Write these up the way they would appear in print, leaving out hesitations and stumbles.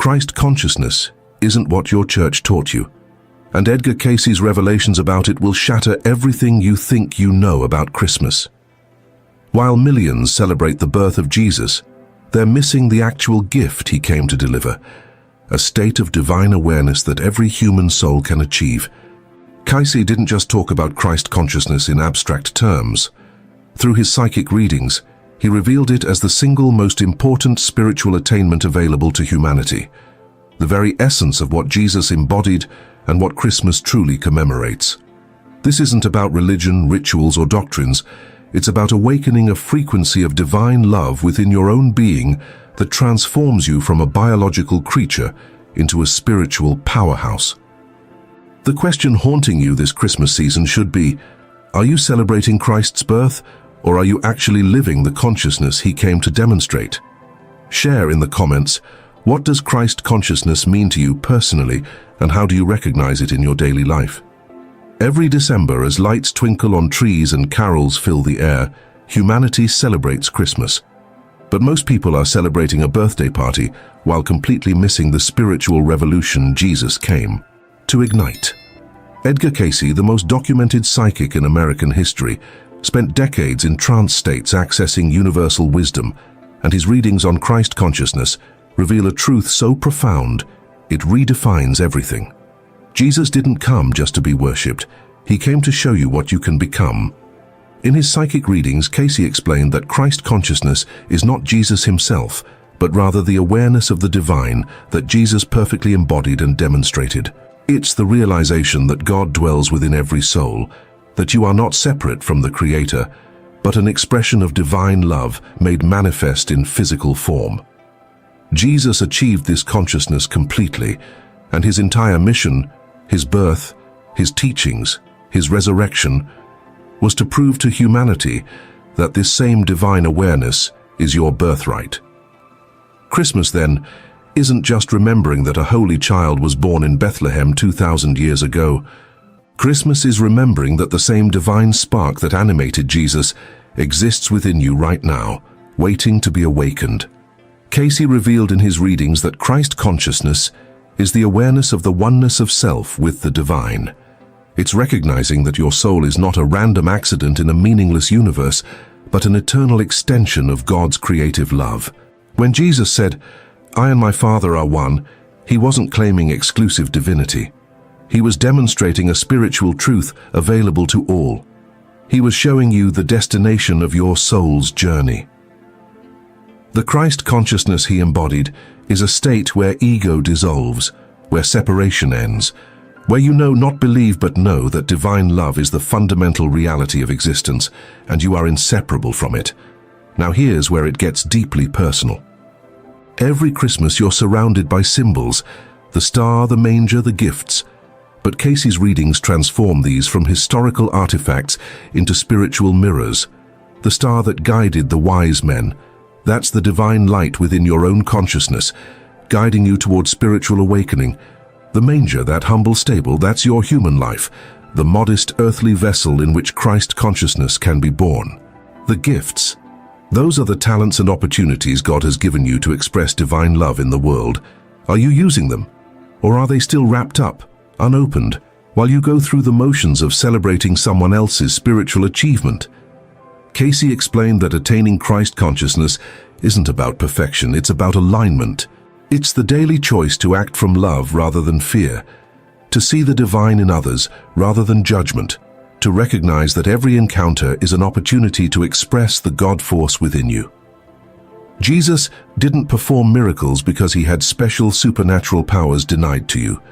Christ consciousness isn't what your church taught you, and Edgar Cayce's revelations about it will shatter everything you think you know about Christmas. While millions celebrate the birth of Jesus, they're missing the actual gift he came to deliver, a state of divine awareness that every human soul can achieve. Cayce didn't just talk about Christ consciousness in abstract terms. Through his psychic readings, he revealed it as the single most important spiritual attainment available to humanity, the very essence of what Jesus embodied and what Christmas truly commemorates. This isn't about religion, rituals, or doctrines. It's about awakening a frequency of divine love within your own being that transforms you from a biological creature into a spiritual powerhouse. The question haunting you this Christmas season should be, are you celebrating Christ's birth, or are you actually living the consciousness he came to demonstrate? Share in the comments, what does Christ consciousness mean to you personally, and how do you recognize it in your daily life? Every December, as lights twinkle on trees and carols fill the air, humanity celebrates Christmas. But most people are celebrating a birthday party while completely missing the spiritual revolution Jesus came to ignite. Edgar Cayce, the most documented psychic in American history, spent decades in trance states accessing universal wisdom, and his readings on Christ consciousness reveal a truth so profound, it redefines everything. Jesus didn't come just to be worshipped. He came to show you what you can become. In his psychic readings, Cayce explained that Christ consciousness is not Jesus himself, but rather the awareness of the divine that Jesus perfectly embodied and demonstrated. It's the realization that God dwells within every soul, that you are not separate from the Creator, but an expression of divine love made manifest in physical form. Jesus achieved this consciousness completely, and his entire mission, his birth, his teachings, his resurrection, was to prove to humanity that this same divine awareness is your birthright. Christmas, then, isn't just remembering that a holy child was born in Bethlehem 2,000 years ago. Christmas is remembering that the same divine spark that animated Jesus exists within you right now, waiting to be awakened. Cayce revealed in his readings that Christ consciousness is the awareness of the oneness of self with the divine. It's recognizing that your soul is not a random accident in a meaningless universe, but an eternal extension of God's creative love. When Jesus said, "I and my Father are one," he wasn't claiming exclusive divinity. He was demonstrating a spiritual truth available to all. He was showing you the destination of your soul's journey. The Christ consciousness he embodied is a state where ego dissolves, where separation ends, where you know, not believe, but know that divine love is the fundamental reality of existence, and you are inseparable from it. Now here's where it gets deeply personal. Every Christmas you're surrounded by symbols, the star, the manger, the gifts. But Cayce's readings transform these from historical artifacts into spiritual mirrors. The star that guided the wise men, that's the divine light within your own consciousness, guiding you towards spiritual awakening. The manger, that humble stable, that's your human life, the modest earthly vessel in which Christ consciousness can be born. The gifts, those are the talents and opportunities God has given you to express divine love in the world. Are you using them? Or are they still wrapped up, unopened, while you go through the motions of celebrating someone else's spiritual achievement? Cayce explained that attaining Christ consciousness isn't about perfection, it's about alignment. It's the daily choice to act from love rather than fear, to see the divine in others rather than judgment, to recognize that every encounter is an opportunity to express the God force within you. Jesus didn't perform miracles because he had special supernatural powers denied to you.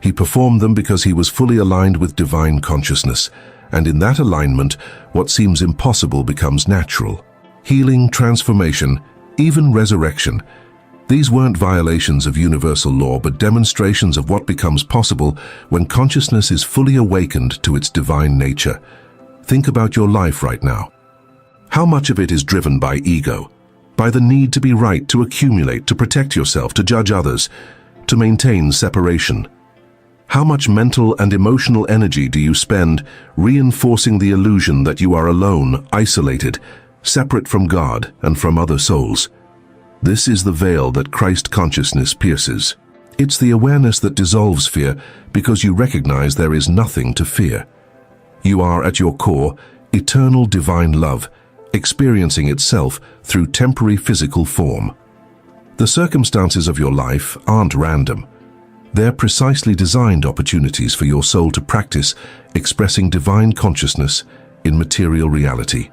He performed them because he was fully aligned with divine consciousness, and in that alignment, what seems impossible becomes natural. Healing, transformation, even resurrection. These weren't violations of universal law, but demonstrations of what becomes possible when consciousness is fully awakened to its divine nature. Think about your life right now. How much of it is driven by ego, by the need to be right, to accumulate, to protect yourself, to judge others, to maintain separation? How much mental and emotional energy do you spend reinforcing the illusion that you are alone, isolated, separate from God and from other souls? This is the veil that Christ consciousness pierces. It's the awareness that dissolves fear because you recognize there is nothing to fear. You are, at your core, eternal divine love, experiencing itself through temporary physical form. The circumstances of your life aren't random. They're precisely designed opportunities for your soul to practice expressing divine consciousness in material reality.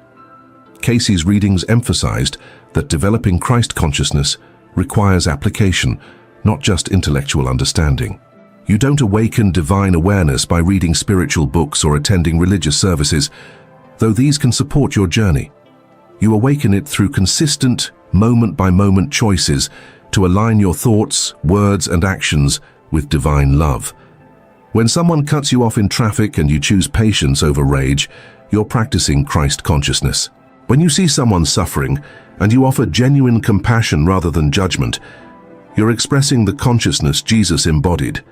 Cayce's readings emphasized that developing Christ consciousness requires application, not just intellectual understanding. You don't awaken divine awareness by reading spiritual books or attending religious services, though these can support your journey. You awaken it through consistent, moment-by-moment choices to align your thoughts, words, and actions with divine love. When someone cuts you off in traffic and you choose patience over rage, you're practicing Christ consciousness. When you see someone suffering and you offer genuine compassion rather than judgment, you're expressing the consciousness Jesus embodied.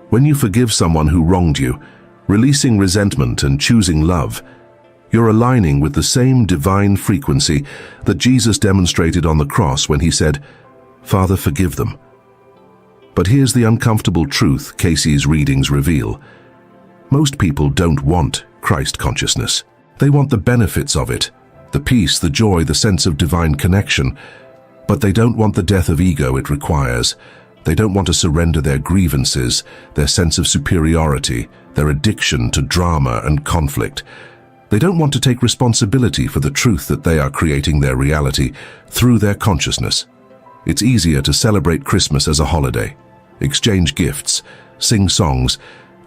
When you forgive someone who wronged you, releasing resentment and choosing love, you're aligning with the same divine frequency that Jesus demonstrated on the cross when he said, "Father, forgive them." But here's the uncomfortable truth Cayce's readings reveal. Most people don't want Christ consciousness. They want the benefits of it, the peace, the joy, the sense of divine connection, but they don't want the death of ego it requires. They don't want to surrender their grievances, their sense of superiority, their addiction to drama and conflict. They don't want to take responsibility for the truth that they are creating their reality through their consciousness. It's easier to celebrate Christmas as a holiday, exchange gifts, sing songs,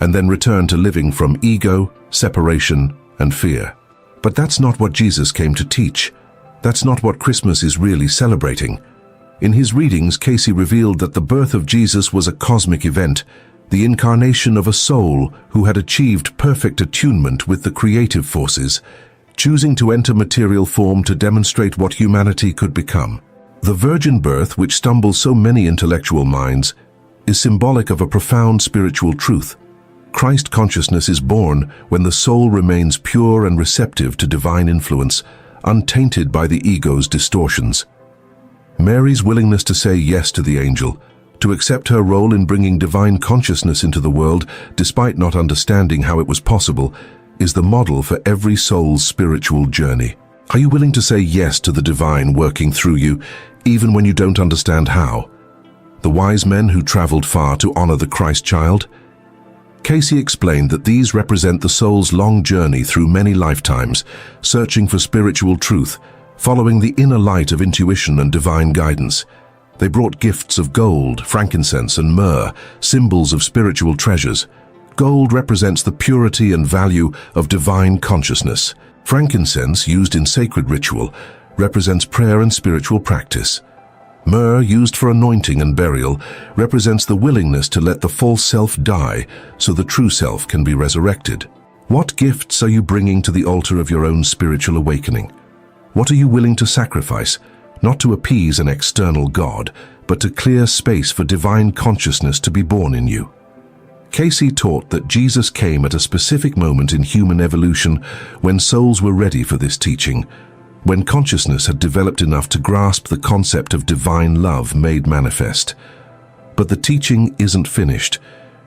and then return to living from ego, separation, and fear. But that's not what Jesus came to teach. That's not what Christmas is really celebrating. In his readings, Cayce revealed that the birth of Jesus was a cosmic event, the incarnation of a soul who had achieved perfect attunement with the creative forces, choosing to enter material form to demonstrate what humanity could become. The virgin birth, which stumbles so many intellectual minds, is symbolic of a profound spiritual truth. Christ consciousness is born when the soul remains pure and receptive to divine influence, untainted by the ego's distortions. Mary's willingness to say yes to the angel, to accept her role in bringing divine consciousness into the world, despite not understanding how it was possible, is the model for every soul's spiritual journey. Are you willing to say yes to the divine working through you, even when you don't understand how? The wise men who traveled far to honor the Christ child? Cayce explained that these represent the soul's long journey through many lifetimes, searching for spiritual truth, following the inner light of intuition and divine guidance. They brought gifts of gold, frankincense, and myrrh, symbols of spiritual treasures. Gold represents the purity and value of divine consciousness. Frankincense, used in sacred ritual, represents prayer and spiritual practice. Myrrh, used for anointing and burial, represents the willingness to let the false self die so the true self can be resurrected. What gifts are you bringing to the altar of your own spiritual awakening? What are you willing to sacrifice, not to appease an external God, but to clear space for divine consciousness to be born in you? Cayce taught that Jesus came at a specific moment in human evolution when souls were ready for this teaching, when consciousness had developed enough to grasp the concept of divine love made manifest. But the teaching isn't finished.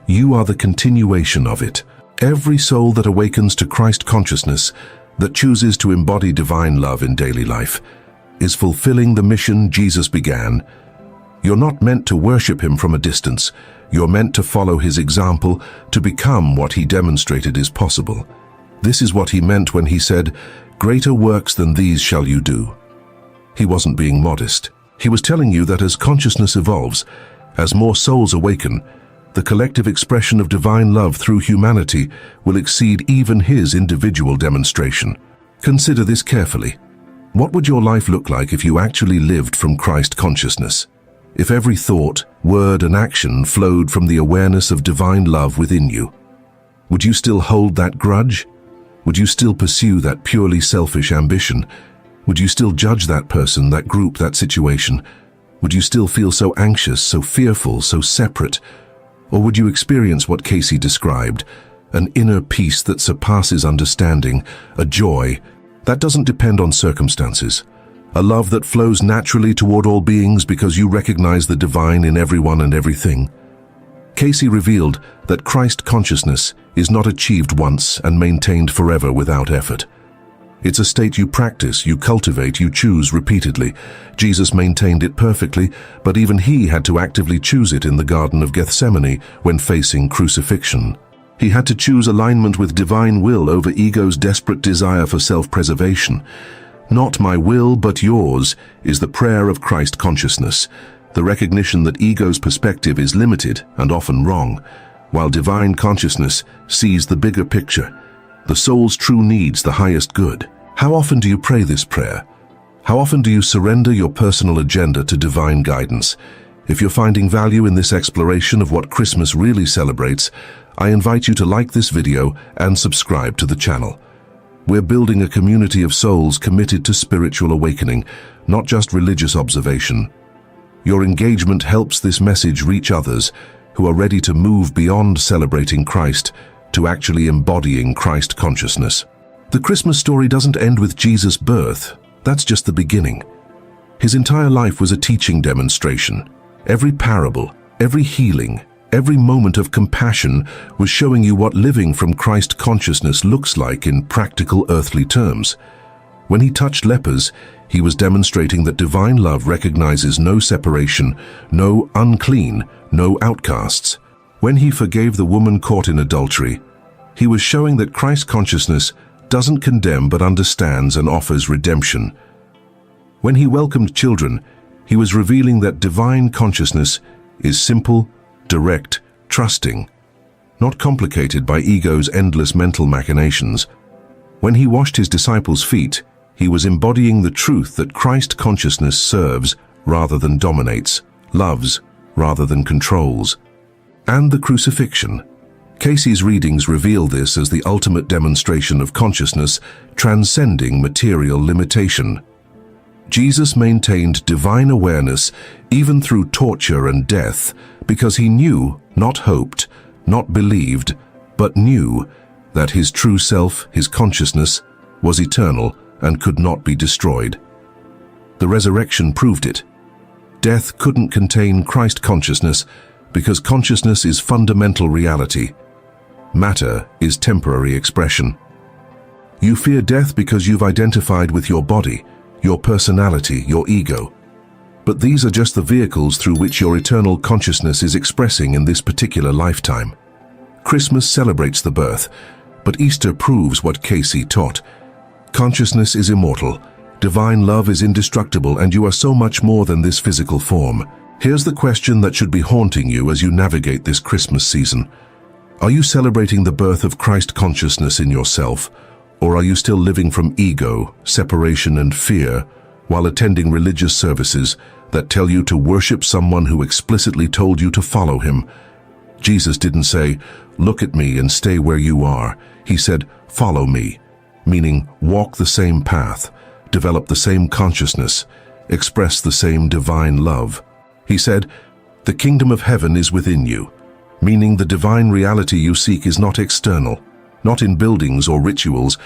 You are the continuation of it. Every soul that awakens to Christ consciousness, that chooses to embody divine love in daily life, is fulfilling the mission Jesus began. You're not meant to worship him from a distance. You're meant to follow his example, to become what he demonstrated is possible. This is what he meant when he said, "Greater works than these shall you do." He wasn't being modest. He was telling you that as consciousness evolves, as more souls awaken, the collective expression of divine love through humanity will exceed even his individual demonstration. Consider this carefully. What would your life look like if you actually lived from Christ consciousness? If every thought, word, and action flowed from the awareness of divine love within you? Would you still hold that grudge? Would you still pursue that purely selfish ambition? Would you still judge that person, that group, that situation? Would you still feel so anxious, so fearful, so separate? Or would you experience what Cayce described, an inner peace that surpasses understanding, a joy that doesn't depend on circumstances, a love that flows naturally toward all beings because you recognize the divine in everyone and everything. Cayce revealed that Christ consciousness is not achieved once and maintained forever without effort. It's a state you practice, you cultivate, you choose repeatedly. Jesus maintained it perfectly, but even he had to actively choose it in the Garden of Gethsemane when facing crucifixion. He had to choose alignment with divine will over ego's desperate desire for self-preservation. "Not my will, but yours," is the prayer of Christ consciousness, the recognition that ego's perspective is limited and often wrong, while divine consciousness sees the bigger picture, the soul's true needs, the highest good. How often do you pray this prayer? How often do you surrender your personal agenda to divine guidance? If you're finding value in this exploration of what Christmas really celebrates, I invite you to like this video and subscribe to the channel. We're building a community of souls committed to spiritual awakening, not just religious observation. Your engagement helps this message reach others who are ready to move beyond celebrating Christ to actually embodying Christ consciousness. The Christmas story doesn't end with Jesus' birth. That's just the beginning. His entire life was a teaching demonstration. Every parable, every healing, every moment of compassion was showing you what living from Christ consciousness looks like in practical earthly terms. When he touched lepers, he was demonstrating that divine love recognizes no separation, no unclean, no outcasts. When he forgave the woman caught in adultery, he was showing that Christ consciousness doesn't condemn but understands and offers redemption. When he welcomed children, he was revealing that divine consciousness is simple, direct, trusting, not complicated by ego's endless mental machinations. When he washed his disciples' feet, he was embodying the truth that Christ consciousness serves rather than dominates, loves rather than controls. And the crucifixion. Cayce's readings reveal this as the ultimate demonstration of consciousness transcending material limitation. Jesus maintained divine awareness even through torture and death because he knew, not hoped, not believed, but knew that his true self, his consciousness, was eternal and could not be destroyed. The resurrection proved it. Death couldn't contain Christ consciousness because consciousness is fundamental reality. Matter is temporary expression. You fear death because you've identified with your body, your personality, your ego. But these are just the vehicles through which your eternal consciousness is expressing in this particular lifetime. Christmas celebrates the birth, but Easter proves what Cayce taught. Consciousness is immortal, divine love is indestructible, and you are so much more than this physical form. Here's the question that should be haunting you as you navigate this Christmas season. Are you celebrating the birth of Christ consciousness in yourself, or are you still living from ego, separation, and fear while attending religious services that tell you to worship someone who explicitly told you to follow him? Jesus didn't say, "Look at me and stay where you are." He said, "Follow me," meaning walk the same path, develop the same consciousness, express the same divine love. He said, "The kingdom of heaven is within you," meaning the divine reality you seek is not external, not in buildings or rituals,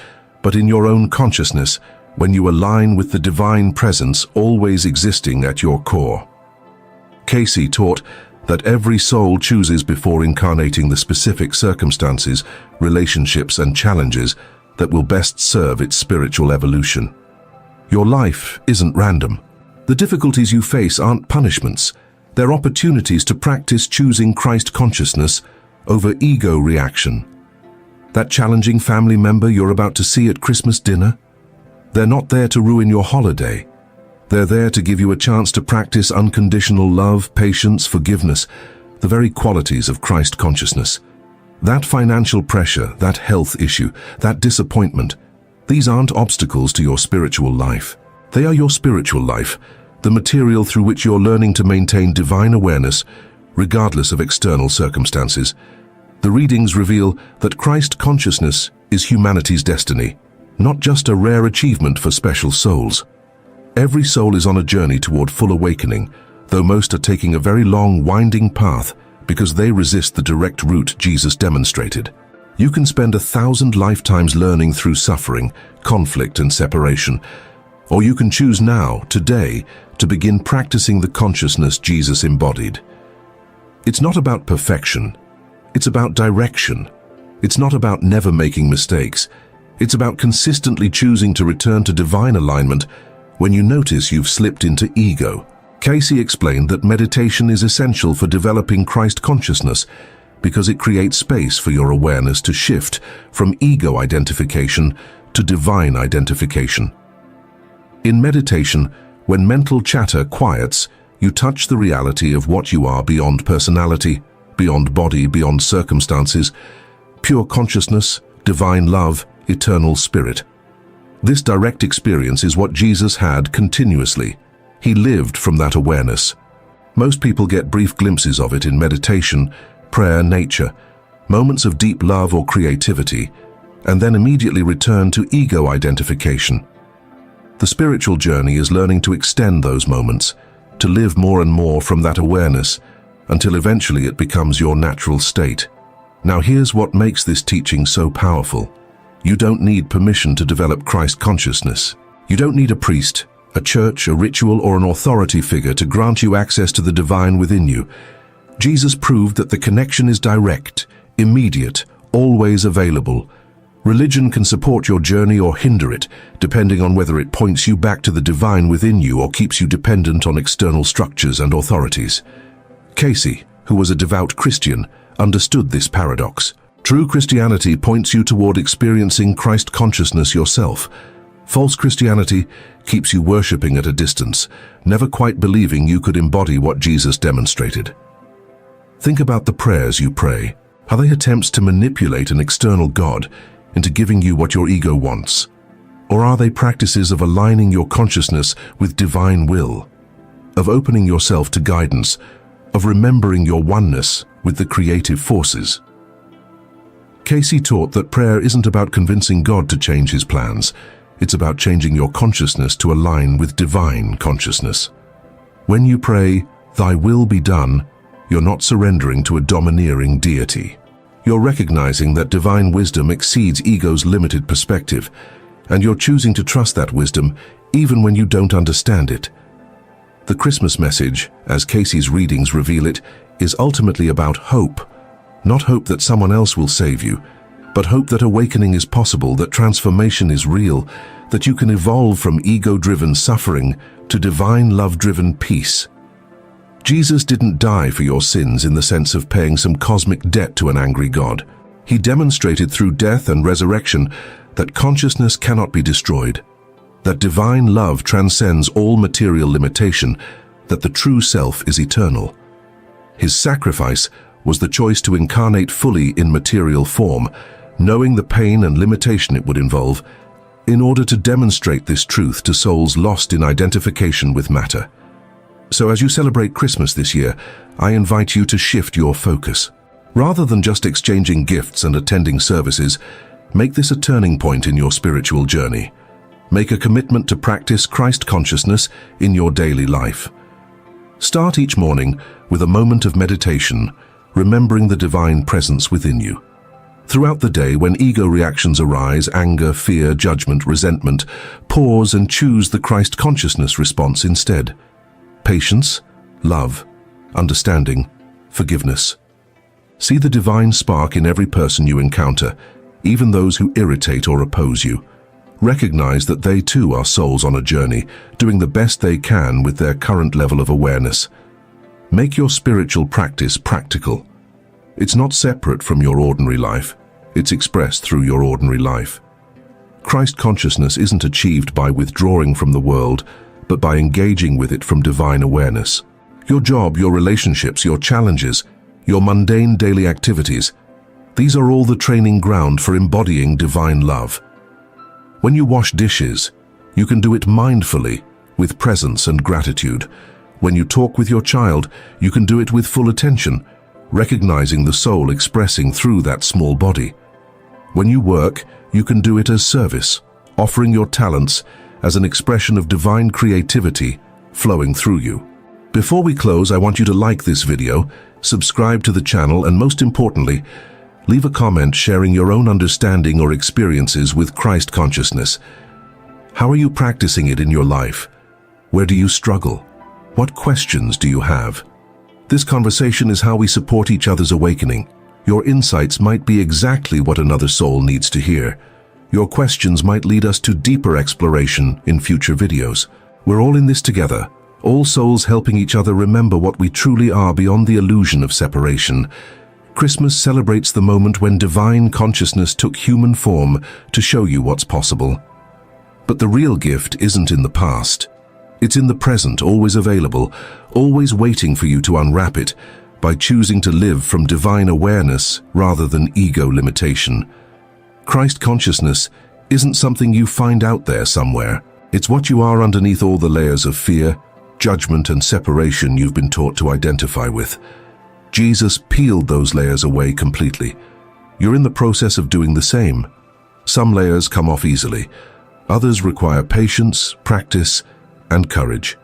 but in your own consciousness when you align with the divine presence always existing at your core. Cayce taught that every soul chooses before incarnating the specific circumstances, relationships, and challenges that will best serve its spiritual evolution. Your life isn't random. The difficulties you face aren't punishments. They're opportunities to practice choosing Christ consciousness over ego reaction. That challenging family member you're about to see at Christmas dinner? They're not there to ruin your holiday. They're there to give you a chance to practice unconditional love, patience, forgiveness, the very qualities of Christ consciousness. That financial pressure, that health issue, that disappointment, these aren't obstacles to your spiritual life. They are your spiritual life, the material through which you're learning to maintain divine awareness, regardless of external circumstances. The readings reveal that Christ consciousness is humanity's destiny, not just a rare achievement for special souls. Every soul is on a journey toward full awakening, though most are taking a very long, winding path because they resist the direct route Jesus demonstrated. You can spend 1,000 lifetimes learning through suffering, conflict, and separation, Or you can choose now, today, to begin practicing the consciousness Jesus embodied. It's not about perfection. It's about direction. It's not about never making mistakes. It's about consistently choosing to return to divine alignment when you notice you've slipped into ego. Cayce explained that meditation is essential for developing Christ consciousness because it creates space for your awareness to shift from ego identification to divine identification. In meditation, when mental chatter quiets, you touch the reality of what you are beyond personality, beyond body, beyond circumstances, pure consciousness, divine love, eternal spirit. This direct experience is what Jesus had continuously. He lived from that awareness. Most people get brief glimpses of it in meditation, prayer, nature, moments of deep love or creativity, and then immediately return to ego identification. The spiritual journey is learning to extend those moments, to live more and more from that awareness, until eventually it becomes your natural state. Now here's what makes this teaching so powerful. You don't need permission to develop Christ consciousness. You don't need a priest, a church, a ritual, or an authority figure to grant you access to the divine within you. Jesus proved that the connection is direct, immediate, always available. Religion can support your journey or hinder it, depending on whether it points you back to the divine within you or keeps you dependent on external structures and authorities. Cayce, who was a devout Christian, understood this paradox. True Christianity points you toward experiencing Christ consciousness yourself. False Christianity keeps you worshipping at a distance, never quite believing you could embody what Jesus demonstrated. Think about the prayers you pray. Are they attempts to manipulate an external God into giving you what your ego wants? Or are they practices of aligning your consciousness with divine will, of opening yourself to guidance, of remembering your oneness with the creative forces? Cayce taught that prayer isn't about convincing God to change his plans. It's about changing your consciousness to align with divine consciousness. When you pray, "Thy will be done," you're not surrendering to a domineering deity. You're recognizing that divine wisdom exceeds ego's limited perspective, and you're choosing to trust that wisdom even when you don't understand it. The Christmas message, as Cayce's readings reveal it, is ultimately about hope. Not hope that someone else will save you, but hope that awakening is possible, that transformation is real, that you can evolve from ego-driven suffering to divine love-driven peace. Jesus didn't die for your sins in the sense of paying some cosmic debt to an angry God. He demonstrated through death and resurrection that consciousness cannot be destroyed, that divine love transcends all material limitation, that the true self is eternal. His sacrifice was the choice to incarnate fully in material form, knowing the pain and limitation it would involve, in order to demonstrate this truth to souls lost in identification with matter. So as you celebrate Christmas this year, I invite you to shift your focus. Rather than just exchanging gifts and attending services, make this a turning point in your spiritual journey. Make a commitment to practice Christ consciousness in your daily life. Start each morning with a moment of meditation, remembering the divine presence within you. Throughout the day, when ego reactions arise, anger, fear, judgment, resentment, pause and choose the Christ consciousness response instead. Patience, love, understanding, forgiveness. See the divine spark in every person you encounter, even those who irritate or oppose you. Recognize that they too are souls on a journey, doing the best they can with their current level of awareness. Make your spiritual practice practical. It's not separate from your ordinary life. It's expressed through your ordinary life. Christ consciousness isn't achieved by withdrawing from the world, but by engaging with it from divine awareness. Your job, your relationships, your challenges, your mundane daily activities, these are all the training ground for embodying divine love. When you wash dishes, you can do it mindfully, with presence and gratitude. When you talk with your child, you can do it with full attention, recognizing the soul expressing through that small body. When you work, you can do it as service, offering your talents as an expression of divine creativity flowing through you. Before we close, I want you to like this video, subscribe to the channel, and most importantly, leave a comment sharing your own understanding or experiences with Christ consciousness. How are you practicing it in your life? Where do you struggle? What questions do you have? This conversation is how we support each other's awakening. Your insights might be exactly what another soul needs to hear. Your questions might lead us to deeper exploration in future videos. We're all in this together, all souls helping each other remember what we truly are beyond the illusion of separation. Christmas celebrates the moment when divine consciousness took human form to show you what's possible. But the real gift isn't in the past. It's in the present, always available, always waiting for you to unwrap it by choosing to live from divine awareness rather than ego limitation. Christ consciousness isn't something you find out there somewhere. It's what you are underneath all the layers of fear, judgment, and separation you've been taught to identify with. Jesus peeled those layers away completely. You're in the process of doing the same. Some layers come off easily. Others require patience, practice, and courage.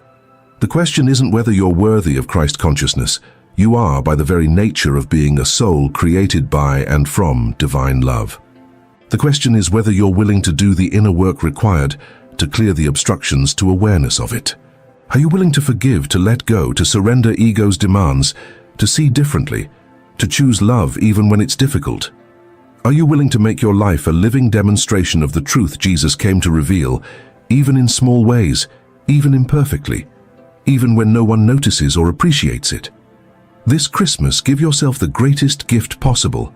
The question isn't whether you're worthy of Christ consciousness. You are by the very nature of being a soul created by and from divine love. The question is whether you're willing to do the inner work required to clear the obstructions to awareness of it. Are you willing to forgive, to let go, to surrender ego's demands, to see differently, to choose love even when it's difficult? Are you willing to make your life a living demonstration of the truth Jesus came to reveal, even in small ways, even imperfectly, even when no one notices or appreciates it? This Christmas, give yourself the greatest gift possible,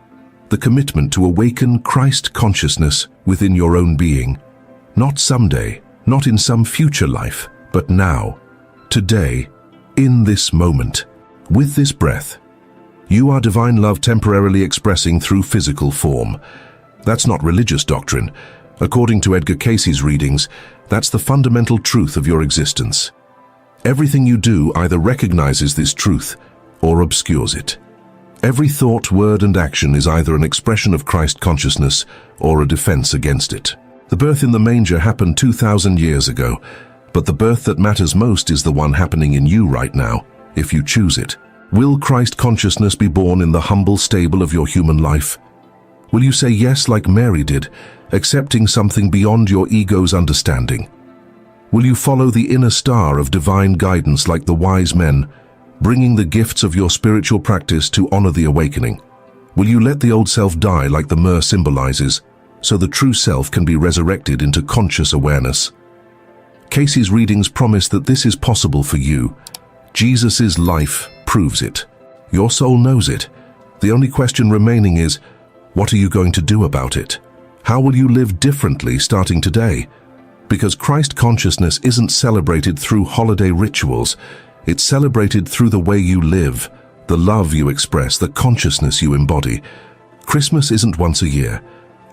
the commitment to awaken Christ consciousness within your own being. Not someday, not in some future life, but now, today, in this moment, with this breath. You are divine love temporarily expressing through physical form. That's not religious doctrine. According to Edgar Cayce's readings, that's the fundamental truth of your existence. Everything you do either recognizes this truth or obscures it. Every thought, word, and action is either an expression of Christ consciousness or a defense against it. The birth in the manger happened 2,000 years ago, but the birth that matters most is the one happening in you right now, if you choose it. Will Christ consciousness be born in the humble stable of your human life? Will you say yes like Mary did, accepting something beyond your ego's understanding? Will you follow the inner star of divine guidance like the wise men, bringing the gifts of your spiritual practice to honor the awakening? Will you let the old self die like the myrrh symbolizes, so the true self can be resurrected into conscious awareness? Cayce's readings promise that this is possible for you. Jesus' life proves it. Your soul knows it. The only question remaining is, what are you going to do about it? How will you live differently starting today? Because Christ consciousness isn't celebrated through holiday rituals. It's celebrated through the way you live, the love you express, the consciousness you embody. Christmas isn't once a year.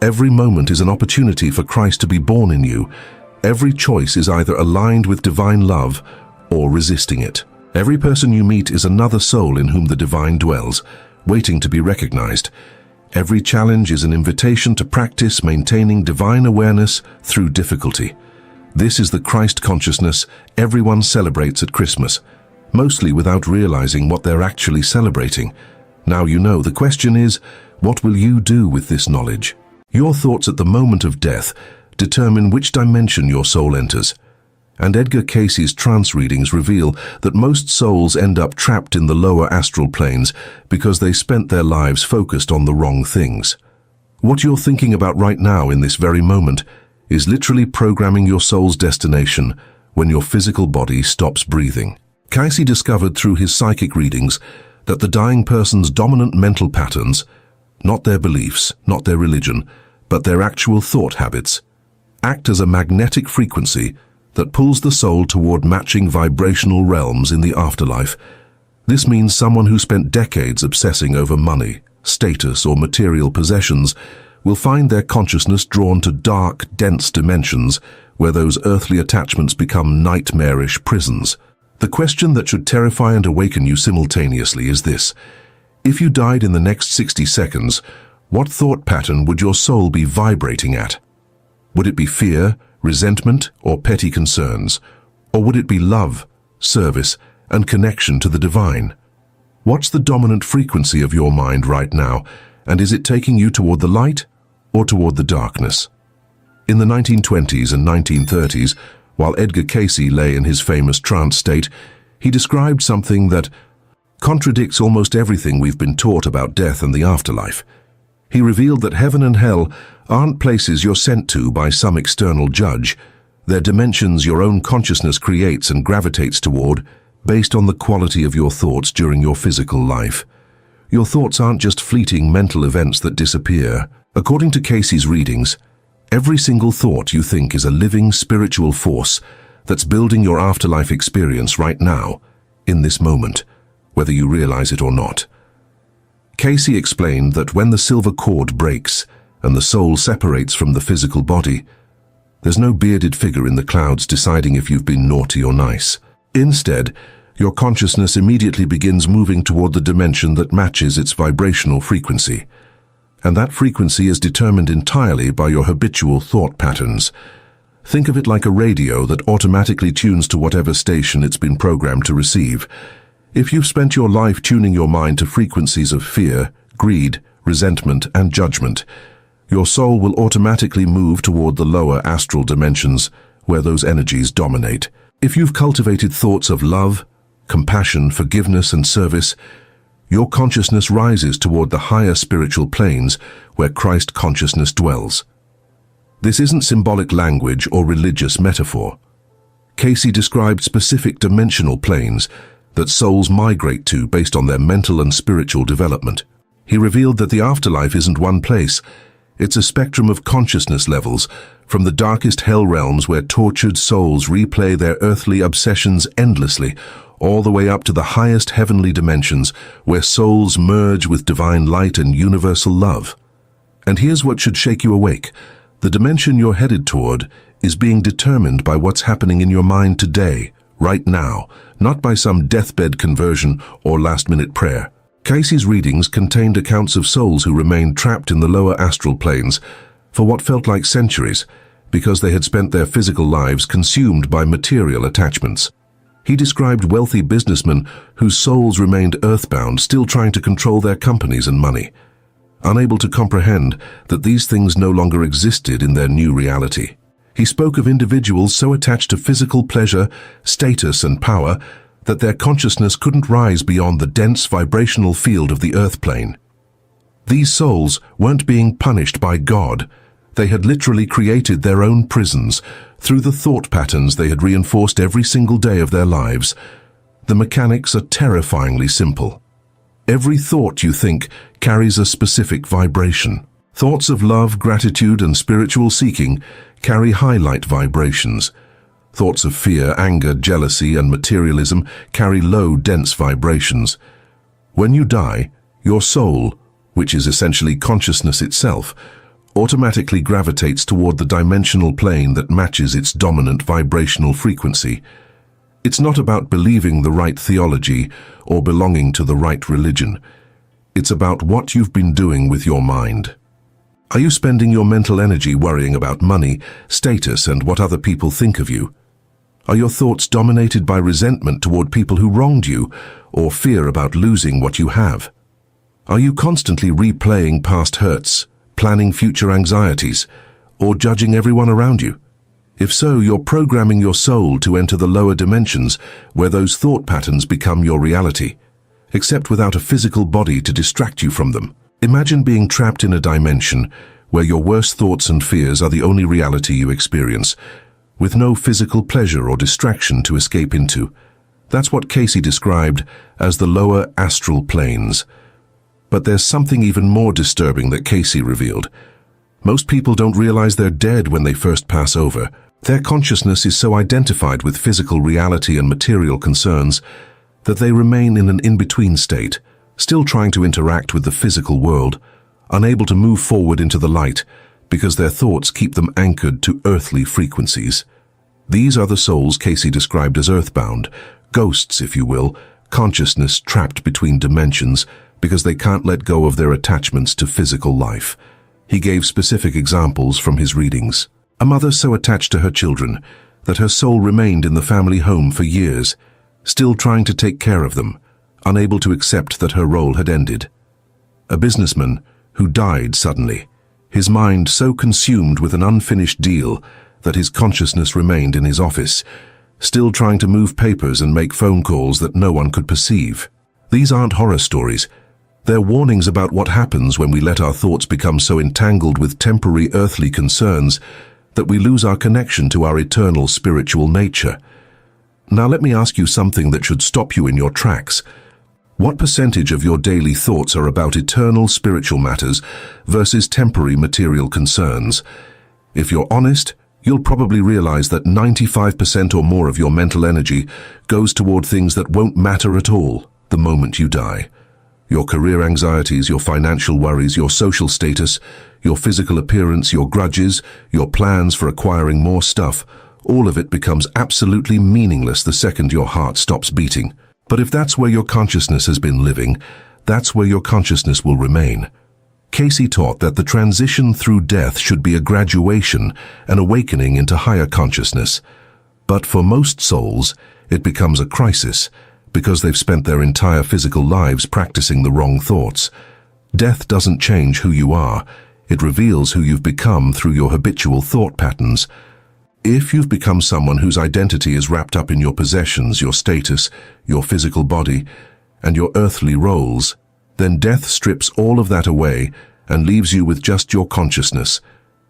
Every moment is an opportunity for Christ to be born in you. Every choice is either aligned with divine love or resisting it. Every person you meet is another soul in whom the divine dwells, waiting to be recognized. Every challenge is an invitation to practice maintaining divine awareness through difficulty. This is the Christ consciousness everyone celebrates at Christmas, mostly without realizing what they're actually celebrating. Now you know. The question is, what will you do with this knowledge? Your thoughts at the moment of death determine which dimension your soul enters. And Edgar Cayce's trance readings reveal that most souls end up trapped in the lower astral planes because they spent their lives focused on the wrong things. What you're thinking about right now in this very moment is literally programming your soul's destination when your physical body stops breathing. Cayce discovered through his psychic readings that the dying person's dominant mental patterns, not their beliefs, not their religion, but their actual thought habits, act as a magnetic frequency that pulls the soul toward matching vibrational realms in the afterlife. This means someone who spent decades obsessing over money, status, or material possessions will find their consciousness drawn to dark, dense dimensions where those earthly attachments become nightmarish prisons. The question that should terrify and awaken you simultaneously is this: if you died in the next 60 seconds, what thought pattern would your soul be vibrating at? Would it be fear, resentment, or petty concerns? Or would it be love, service, and connection to the divine? What's the dominant frequency of your mind right now, and is it taking you toward the light or toward the darkness? In the 1920s and 1930s, while Edgar Cayce lay in his famous trance state, he described something that contradicts almost everything we've been taught about death and the afterlife. He revealed that heaven and hell aren't places you're sent to by some external judge. They're dimensions your own consciousness creates and gravitates toward based on the quality of your thoughts during your physical life. Your thoughts aren't just fleeting mental events that disappear. According to Cayce's readings, every single thought you think is a living spiritual force that's building your afterlife experience right now, in this moment, whether you realize it or not. Cayce explained that when the silver cord breaks and the soul separates from the physical body, there's no bearded figure in the clouds deciding if you've been naughty or nice. Instead, your consciousness immediately begins moving toward the dimension that matches its vibrational frequency. And that frequency is determined entirely by your habitual thought patterns. Think of it like a radio that automatically tunes to whatever station it's been programmed to receive. If you've spent your life tuning your mind to frequencies of fear, greed, resentment, and judgment, your soul will automatically move toward the lower astral dimensions where those energies dominate. If you've cultivated thoughts of love, compassion, forgiveness, and service, your consciousness rises toward the higher spiritual planes where Christ consciousness dwells. This isn't symbolic language or religious metaphor. Cayce described specific dimensional planes that souls migrate to based on their mental and spiritual development. He revealed that the afterlife isn't one place. It's a spectrum of consciousness levels, from the darkest hell realms where tortured souls replay their earthly obsessions endlessly, all the way up to the highest heavenly dimensions where souls merge with divine light and universal love. And here's what should shake you awake. The dimension you're headed toward is being determined by what's happening in your mind today, right now, not by some deathbed conversion or last-minute prayer. Cayce's readings contained accounts of souls who remained trapped in the lower astral planes for what felt like centuries because they had spent their physical lives consumed by material attachments. He described wealthy businessmen whose souls remained earthbound, still trying to control their companies and money, unable to comprehend that these things no longer existed in their new reality. He spoke of individuals so attached to physical pleasure, status, and power that their consciousness couldn't rise beyond the dense vibrational field of the earth plane. These souls weren't being punished by God. They had literally created their own prisons through the thought patterns they had reinforced every single day of their lives. The mechanics are terrifyingly simple. Every thought you think carries a specific vibration. Thoughts of love, gratitude, and spiritual seeking carry highlight vibrations. Thoughts of fear, anger, jealousy, and materialism carry low, dense vibrations. When you die, your soul, which is essentially consciousness itself, automatically gravitates toward the dimensional plane that matches its dominant vibrational frequency. It's not about believing the right theology or belonging to the right religion. It's about what you've been doing with your mind. Are you spending your mental energy worrying about money, status, and what other people think of you? Are your thoughts dominated by resentment toward people who wronged you, or fear about losing what you have? Are you constantly replaying past hurts, planning future anxieties, or judging everyone around you? If so, you're programming your soul to enter the lower dimensions where those thought patterns become your reality, except without a physical body to distract you from them. Imagine being trapped in a dimension where your worst thoughts and fears are the only reality you experience, with no physical pleasure or distraction to escape into. That's what Cayce described as the lower astral planes. But there's something even more disturbing that Cayce revealed. Most people don't realize they're dead when they first pass over. Their consciousness is so identified with physical reality and material concerns that they remain in an in-between state, still trying to interact with the physical world, unable to move forward into the light because their thoughts keep them anchored to earthly frequencies. These are the souls Cayce described as earthbound, ghosts, if you will, consciousness trapped between dimensions because they can't let go of their attachments to physical life. He gave specific examples from his readings. A mother so attached to her children that her soul remained in the family home for years, still trying to take care of them, unable to accept that her role had ended. A businessman who died suddenly, his mind so consumed with an unfinished deal that his consciousness remained in his office, still trying to move papers and make phone calls that no one could perceive. These aren't horror stories. They're warnings about what happens when we let our thoughts become so entangled with temporary earthly concerns that we lose our connection to our eternal spiritual nature. Now let me ask you something that should stop you in your tracks. What percentage of your daily thoughts are about eternal spiritual matters versus temporary material concerns? If you're honest, you'll probably realize that 95% or more of your mental energy goes toward things that won't matter at all the moment you die. Your career anxieties, your financial worries, your social status, your physical appearance, your grudges, your plans for acquiring more stuff, all of it becomes absolutely meaningless the second your heart stops beating. But if that's where your consciousness has been living, that's where your consciousness will remain. Cayce taught that the transition through death should be a graduation, an awakening into higher consciousness. But for most souls, it becomes a crisis, because they've spent their entire physical lives practicing the wrong thoughts. Death doesn't change who you are, it reveals who you've become through your habitual thought patterns. If you've become someone whose identity is wrapped up in your possessions, your status, your physical body, and your earthly roles, then death strips all of that away and leaves you with just your consciousness.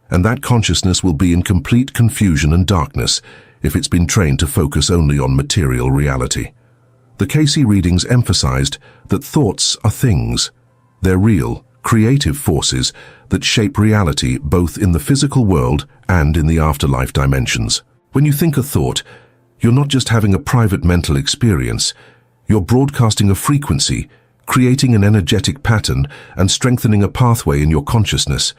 And that consciousness will be in complete confusion and darkness if it's been trained to focus only on material reality. The Cayce readings emphasized that thoughts are things. They're real, creative forces that shape reality both in the physical world and in the afterlife dimensions. When you think a thought, you're not just having a private mental experience, you're broadcasting a frequency, creating an energetic pattern and strengthening a pathway in your consciousness.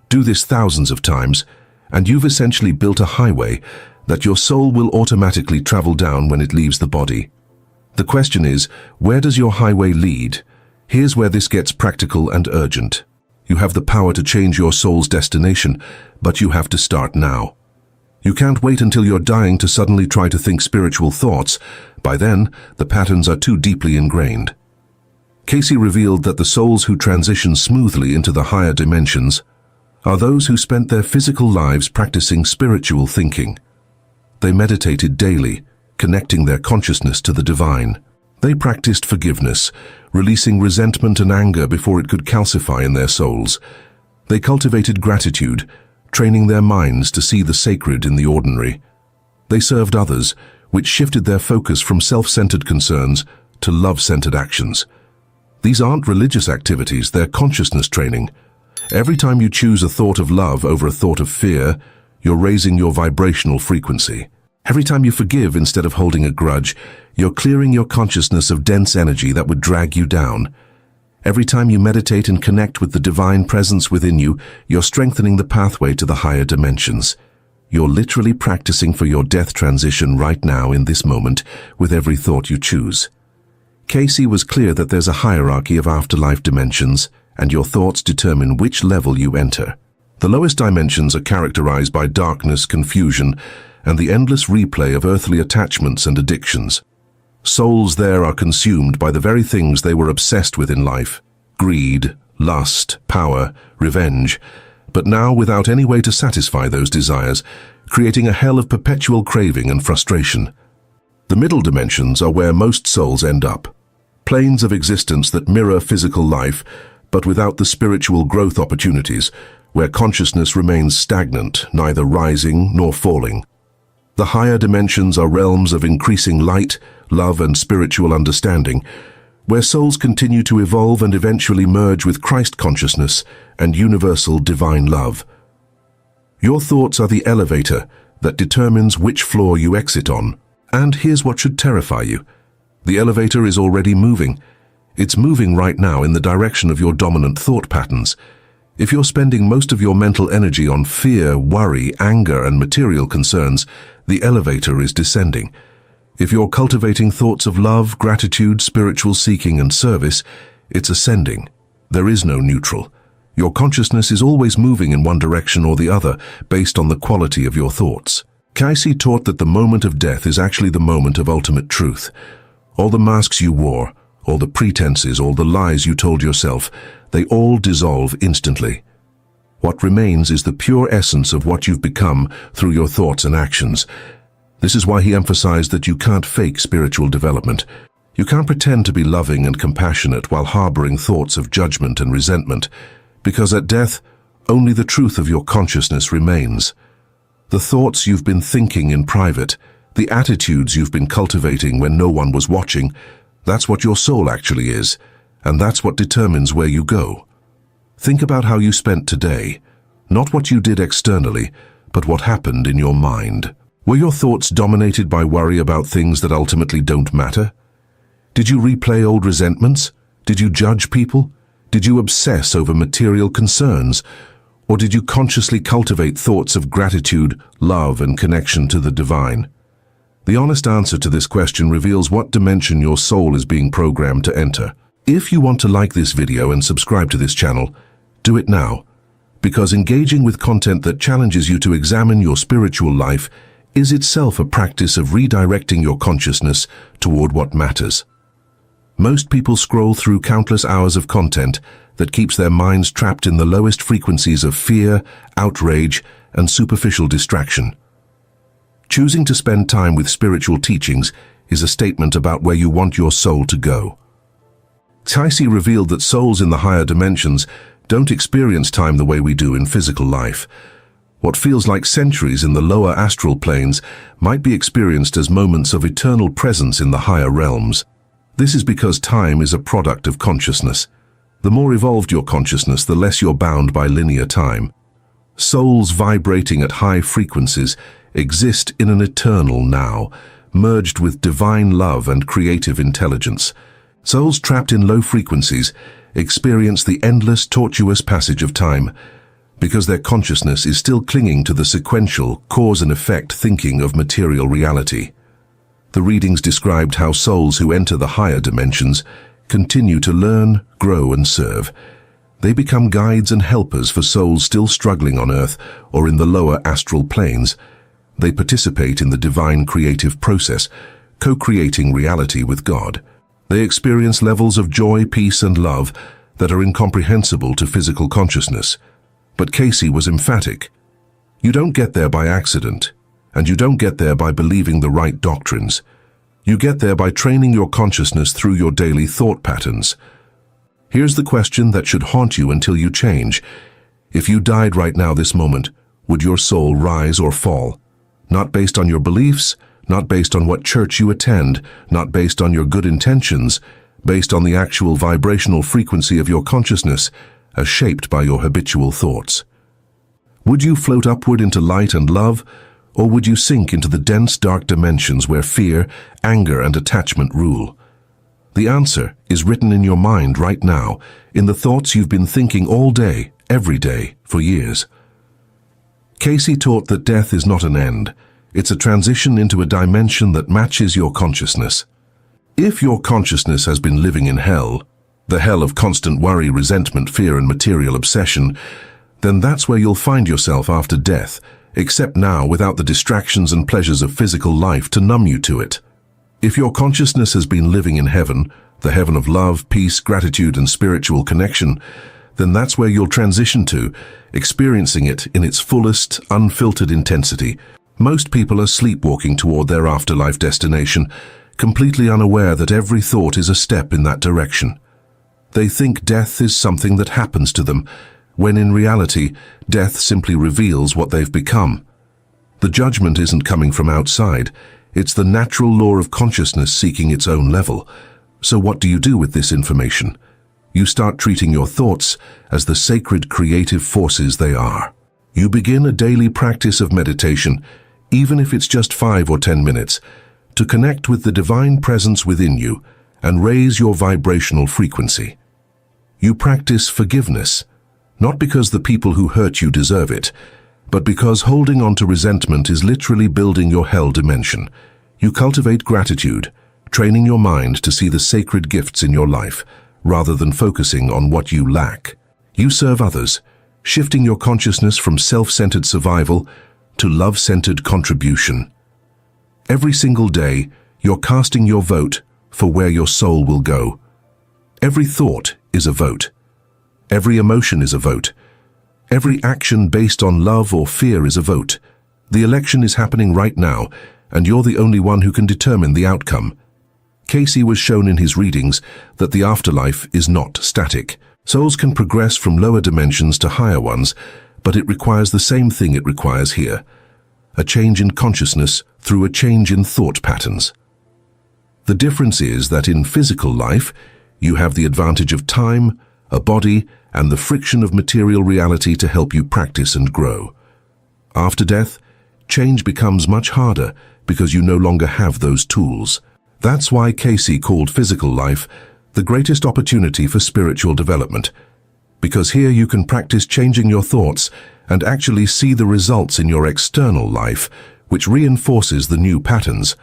Do this thousands of times, and you've essentially built a highway that your soul will automatically travel down when it leaves the body. The question is, where does your highway lead? Here's where this gets practical and urgent. You have the power to change your soul's destination, but you have to start now. You can't wait until you're dying to suddenly try to think spiritual thoughts. By then, the patterns are too deeply ingrained. Cayce revealed that the souls who transition smoothly into the higher dimensions are those who spent their physical lives practicing spiritual thinking. They meditated daily, connecting their consciousness to the divine. They practiced forgiveness, releasing resentment and anger before it could calcify in their souls. They cultivated gratitude, training their minds to see the sacred in the ordinary. They served others, which shifted their focus from self-centered concerns to love-centered actions. These aren't religious activities, they're consciousness training. Every time you choose a thought of love over a thought of fear, you're raising your vibrational frequency. Every time you forgive instead of holding a grudge, you're clearing your consciousness of dense energy that would drag you down. Every time you meditate and connect with the divine presence within you, you're strengthening the pathway to the higher dimensions. You're literally practicing for your death transition right now in this moment with every thought you choose. Cayce was clear that there's a hierarchy of afterlife dimensions, and your thoughts determine which level you enter. The lowest dimensions are characterized by darkness, confusion, and the endless replay of earthly attachments and addictions. Souls there are consumed by the very things they were obsessed with in life: greed, lust, power, revenge, but now without any way to satisfy those desires, creating a hell of perpetual craving and frustration. The middle dimensions are where most souls end up, planes of existence that mirror physical life, but without the spiritual growth opportunities, where consciousness remains stagnant, neither rising nor falling. The higher dimensions are realms of increasing light, love, and spiritual understanding, where souls continue to evolve and eventually merge with Christ consciousness and universal divine love. Your thoughts are the elevator that determines which floor you exit on. And here's what should terrify you. The elevator is already moving. It's moving right now in the direction of your dominant thought patterns. If you're spending most of your mental energy on fear, worry, anger, and material concerns, the elevator is descending. If you're cultivating thoughts of love, gratitude, spiritual seeking, and service, it's ascending. There is no neutral. Your consciousness is always moving in one direction or the other based on the quality of your thoughts. Cayce taught that the moment of death is actually the moment of ultimate truth. All the masks you wore, all the pretenses, all the lies you told yourself, they all dissolve instantly. What remains is the pure essence of what you've become through your thoughts and actions. This is why he emphasized that you can't fake spiritual development. You can't pretend to be loving and compassionate while harboring thoughts of judgment and resentment, because at death, only the truth of your consciousness remains. The thoughts you've been thinking in private, the attitudes you've been cultivating when no one was watching, that's what your soul actually is, and that's what determines where you go. Think about how you spent today, not what you did externally, but what happened in your mind. Were your thoughts dominated by worry about things that ultimately don't matter? Did you replay old resentments? Did you judge people? Did you obsess over material concerns? Or did you consciously cultivate thoughts of gratitude, love, and connection to the divine? The honest answer to this question reveals what dimension your soul is being programmed to enter. If you want to like this video and subscribe to this channel, do it now, because engaging with content that challenges you to examine your spiritual life is itself a practice of redirecting your consciousness toward what matters. Most people scroll through countless hours of content that keeps their minds trapped in the lowest frequencies of fear, outrage, and superficial distraction. Choosing to spend time with spiritual teachings is a statement about where you want your soul to go. Cayce revealed that souls in the higher dimensions don't experience time the way we do in physical life. What feels like centuries in the lower astral planes might be experienced as moments of eternal presence in the higher realms. This is because time is a product of consciousness. The more evolved your consciousness, the less you're bound by linear time. Souls vibrating at high frequencies exist in an eternal now, merged with divine love and creative intelligence. Souls trapped in low frequencies experience the endless, tortuous passage of time, because their consciousness is still clinging to the sequential, cause and effect thinking of material reality. The readings described how souls who enter the higher dimensions continue to learn, grow, and serve. They become guides and helpers for souls still struggling on Earth or in the lower astral planes. They participate in the divine creative process, co-creating reality with God. They experience levels of joy, peace, and love that are incomprehensible to physical consciousness. But Cayce was emphatic. You don't get there by accident, and you don't get there by believing the right doctrines. You get there by training your consciousness through your daily thought patterns. Here's the question that should haunt you until you change. If you died right now this moment, would your soul rise or fall? Not based on your beliefs, not based on what church you attend, not based on your good intentions, based on the actual vibrational frequency of your consciousness, as shaped by your habitual thoughts. Would you float upward into light and love, or would you sink into the dense, dark dimensions where fear, anger, and attachment rule? The answer is written in your mind right now, in the thoughts you've been thinking all day, every day, for years. Cayce taught that death is not an end. It's a transition into a dimension that matches your consciousness. If your consciousness has been living in hell, the hell of constant worry, resentment, fear, and material obsession, then that's where you'll find yourself after death, except now without the distractions and pleasures of physical life to numb you to it. If your consciousness has been living in heaven, the heaven of love, peace, gratitude, and spiritual connection, then that's where you'll transition to, experiencing it in its fullest, unfiltered intensity. Most people are sleepwalking toward their afterlife destination, completely unaware that every thought is a step in that direction. They think death is something that happens to them, when in reality, death simply reveals what they've become. The judgment isn't coming from outside. It's the natural law of consciousness seeking its own level. So what do you do with this information? You start treating your thoughts as the sacred creative forces they are. You begin a daily practice of meditation, even if it's just 5 or 10 minutes, to connect with the divine presence within you and raise your vibrational frequency. You practice forgiveness, not because the people who hurt you deserve it, but because holding on to resentment is literally building your hell dimension. You cultivate gratitude, training your mind to see the sacred gifts in your life, rather than focusing on what you lack. You serve others, shifting your consciousness from self-centered survival to love-centered contribution. Every single day, you're casting your vote for where your soul will go. Every thought is a vote. Every emotion is a vote. Every action based on love or fear is a vote. The election is happening right now, and you're the only one who can determine the outcome. Cayce was shown in his readings that the afterlife is not static. Souls can progress from lower dimensions to higher ones, but it requires the same thing it requires here: a change in consciousness through a change in thought patterns. The difference is that in physical life, you have the advantage of time, a body, and the friction of material reality to help you practice and grow. After death, change becomes much harder because you no longer have those tools. That's why Cayce called physical life the greatest opportunity for spiritual development, because here you can practice changing your thoughts and actually see the results in your external life, which reinforces the new patterns.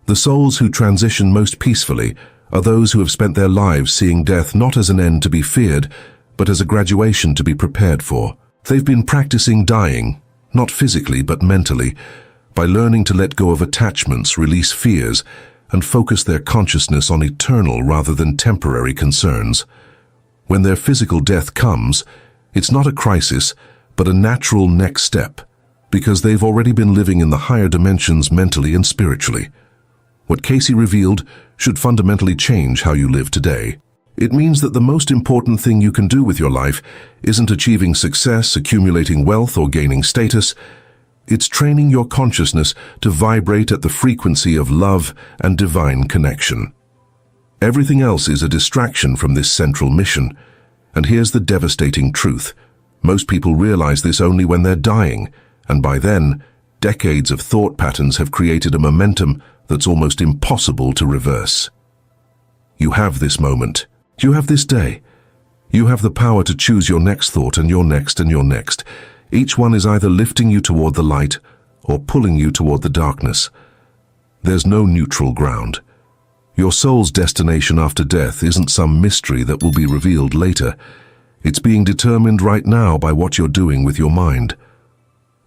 The souls who transition most peacefully are those who have spent their lives seeing death not as an end to be feared, but as a graduation to be prepared for. They've been practicing dying, not physically but mentally, by learning to let go of attachments, release fears, and focus their consciousness on eternal rather than temporary concerns. When their physical death comes, it's not a crisis, but a natural next step, because they've already been living in the higher dimensions mentally and spiritually. What Cayce revealed should fundamentally change how you live today. It means that the most important thing you can do with your life isn't achieving success, accumulating wealth, or gaining status. It's training your consciousness to vibrate at the frequency of love and divine connection. Everything else is a distraction from this central mission. And here's the devastating truth. Most people realize this only when they're dying, and by then, decades of thought patterns have created a momentum that's almost impossible to reverse. You have this moment. You have this day. You have the power to choose your next thought and your next and your next. Each one is either lifting you toward the light or pulling you toward the darkness. There's no neutral ground. Your soul's destination after death isn't some mystery that will be revealed later. It's being determined right now by what you're doing with your mind.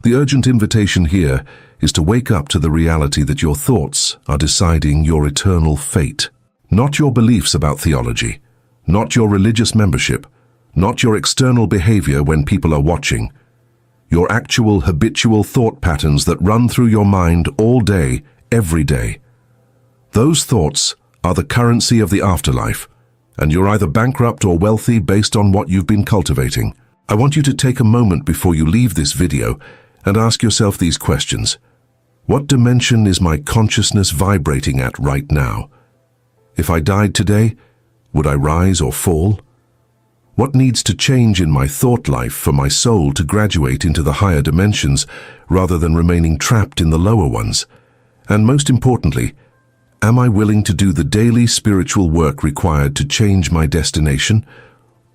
The urgent invitation here is to wake up to the reality that your thoughts are deciding your eternal fate. Not your beliefs about theology, not your religious membership, not your external behavior when people are watching. Your actual habitual thought patterns that run through your mind all day, every day. Those thoughts are the currency of the afterlife, and you're either bankrupt or wealthy based on what you've been cultivating. I want you to take a moment before you leave this video and ask yourself these questions. What dimension is my consciousness vibrating at right now? If I died today, would I rise or fall? What needs to change in my thought life for my soul to graduate into the higher dimensions rather than remaining trapped in the lower ones? And most importantly, am I willing to do the daily spiritual work required to change my destination?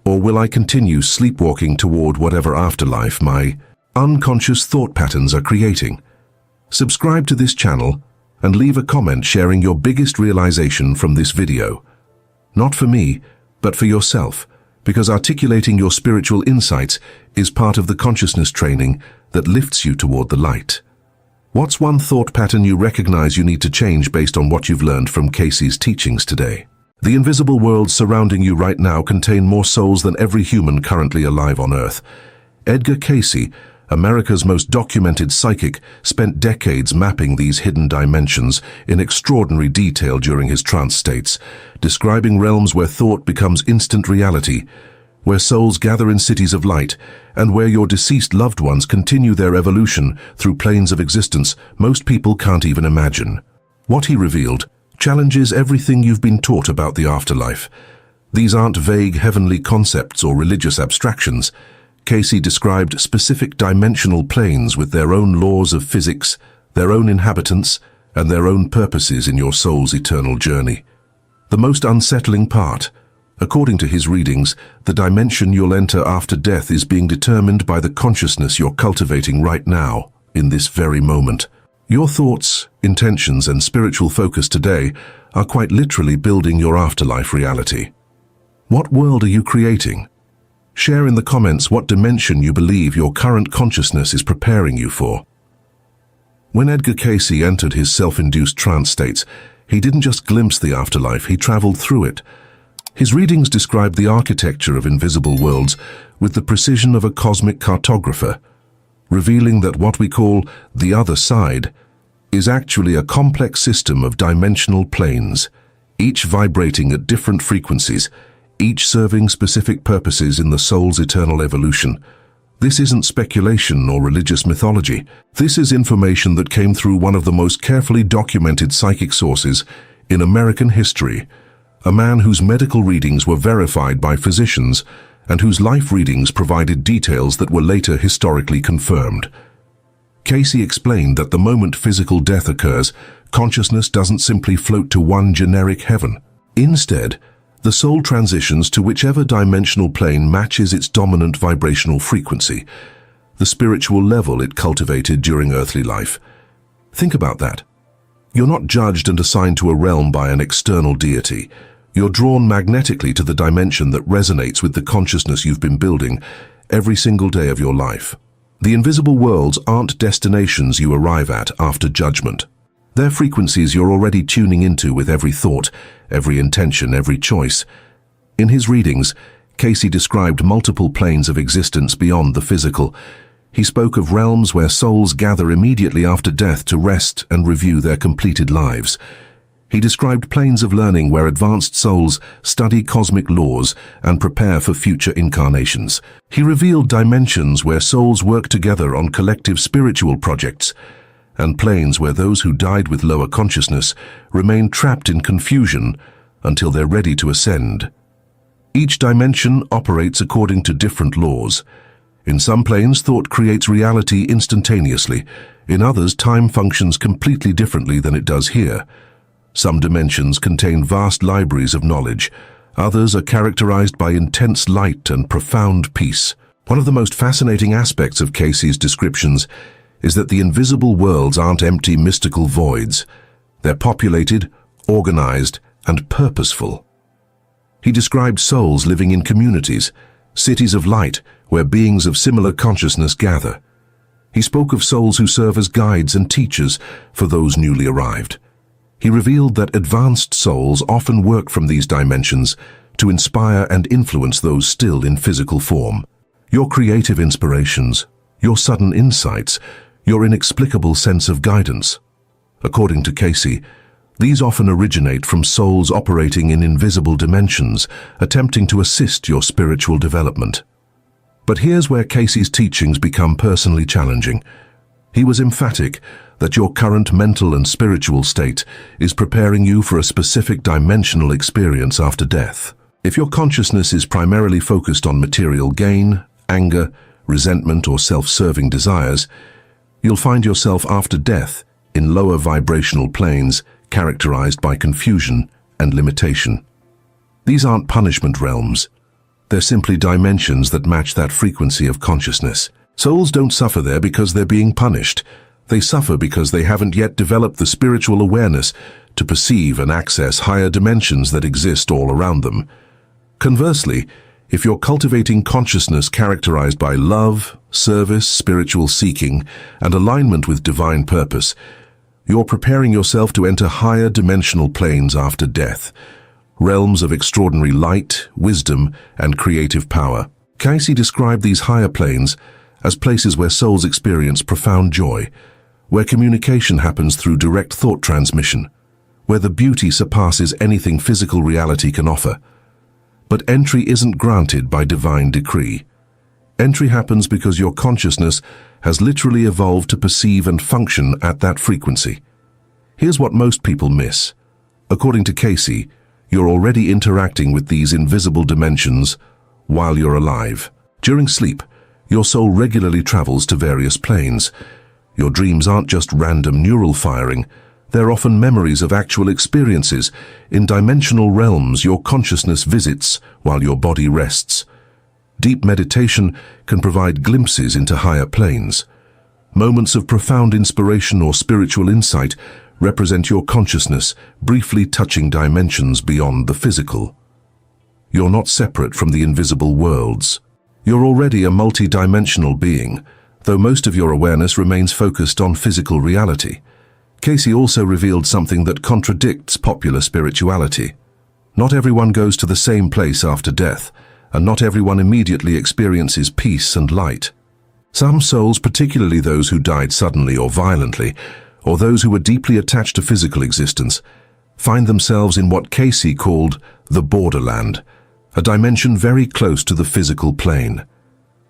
Or will I continue sleepwalking toward whatever afterlife my unconscious thought patterns are creating? Subscribe to this channel and leave a comment sharing your biggest realization from this video. Not for me, but for yourself, because articulating your spiritual insights is part of the consciousness training that lifts you toward the light. What's one thought pattern you recognize you need to change based on what you've learned from Cayce's teachings today? The invisible worlds surrounding you right now contain more souls than every human currently alive on Earth. Edgar Cayce, America's most documented psychic, spent decades mapping these hidden dimensions in extraordinary detail during his trance states, describing realms where thought becomes instant reality, where souls gather in cities of light, and where your deceased loved ones continue their evolution through planes of existence most people can't even imagine. What he revealed challenges everything you've been taught about the afterlife. These aren't vague heavenly concepts or religious abstractions. Cayce described specific dimensional planes with their own laws of physics, their own inhabitants, and their own purposes in your soul's eternal journey. The most unsettling part, according to his readings, the dimension you'll enter after death is being determined by the consciousness you're cultivating right now, in this very moment. Your thoughts, intentions, and spiritual focus today are quite literally building your afterlife reality. What world are you creating? Share in the comments what dimension you believe your current consciousness is preparing you for. When Edgar Cayce entered his self-induced trance states, he didn't just glimpse the afterlife, he traveled through it. His readings describe the architecture of invisible worlds with the precision of a cosmic cartographer, revealing that what we call the other side is actually a complex system of dimensional planes, each vibrating at different frequencies, each serving specific purposes in the soul's eternal evolution. This isn't speculation or religious mythology. This is information that came through one of the most carefully documented psychic sources in American history, a man whose medical readings were verified by physicians and whose life readings provided details that were later historically confirmed. Cayce explained that the moment physical death occurs, consciousness doesn't simply float to one generic heaven. Instead, the soul transitions to whichever dimensional plane matches its dominant vibrational frequency, the spiritual level it cultivated during earthly life. Think about that. You're not judged and assigned to a realm by an external deity. You're drawn magnetically to the dimension that resonates with the consciousness you've been building every single day of your life. The invisible worlds aren't destinations you arrive at after judgment. They're frequencies you're already tuning into with every thought, every intention, every choice. In his readings, Cayce described multiple planes of existence beyond the physical. He spoke of realms where souls gather immediately after death to rest and review their completed lives. He described planes of learning where advanced souls study cosmic laws and prepare for future incarnations. He revealed dimensions where souls work together on collective spiritual projects, and planes where those who died with lower consciousness remain trapped in confusion until they're ready to ascend. Each dimension operates according to different laws. In some planes, thought creates reality instantaneously. In others, time functions completely differently than it does here. Some dimensions contain vast libraries of knowledge. Others are characterized by intense light and profound peace. One of the most fascinating aspects of Cayce's descriptions is that the invisible worlds aren't empty mystical voids. They're populated, organized, and purposeful. He described souls living in communities, cities of light, where beings of similar consciousness gather. He spoke of souls who serve as guides and teachers for those newly arrived. He revealed that advanced souls often work from these dimensions to inspire and influence those still in physical form. Your creative inspirations, your sudden insights, your inexplicable sense of guidance. According to Cayce, these often originate from souls operating in invisible dimensions, attempting to assist your spiritual development. But here's where Cayce's teachings become personally challenging. He was emphatic that your current mental and spiritual state is preparing you for a specific dimensional experience after death. If your consciousness is primarily focused on material gain, anger, resentment, or self-serving desires, you'll find yourself after death in lower vibrational planes characterized by confusion and limitation. These aren't punishment realms. They're simply dimensions that match that frequency of consciousness. Souls don't suffer there because they're being punished. They suffer because they haven't yet developed the spiritual awareness to perceive and access higher dimensions that exist all around them. Conversely, if you're cultivating consciousness characterized by love, service, spiritual seeking, and alignment with divine purpose, you're preparing yourself to enter higher dimensional planes after death, realms of extraordinary light, wisdom, and creative power. Cayce described these higher planes as places where souls experience profound joy, where communication happens through direct thought transmission, where the beauty surpasses anything physical reality can offer. But entry isn't granted by divine decree. Entry happens because your consciousness has literally evolved to perceive and function at that frequency. Here's what most people miss. According to Cayce, you're already interacting with these invisible dimensions while you're alive. During sleep, your soul regularly travels to various planes. Your dreams aren't just random neural firing. They're often memories of actual experiences in dimensional realms your consciousness visits while your body rests. Deep meditation can provide glimpses into higher planes. Moments of profound inspiration or spiritual insight represent your consciousness briefly touching dimensions beyond the physical. You're not separate from the invisible worlds. You're already a multi-dimensional being, though most of your awareness remains focused on physical reality. Cayce also revealed something that contradicts popular spirituality. Not everyone goes to the same place after death, and not everyone immediately experiences peace and light. Some souls, particularly those who died suddenly or violently, or those who were deeply attached to physical existence, find themselves in what Cayce called the borderland, a dimension very close to the physical plane.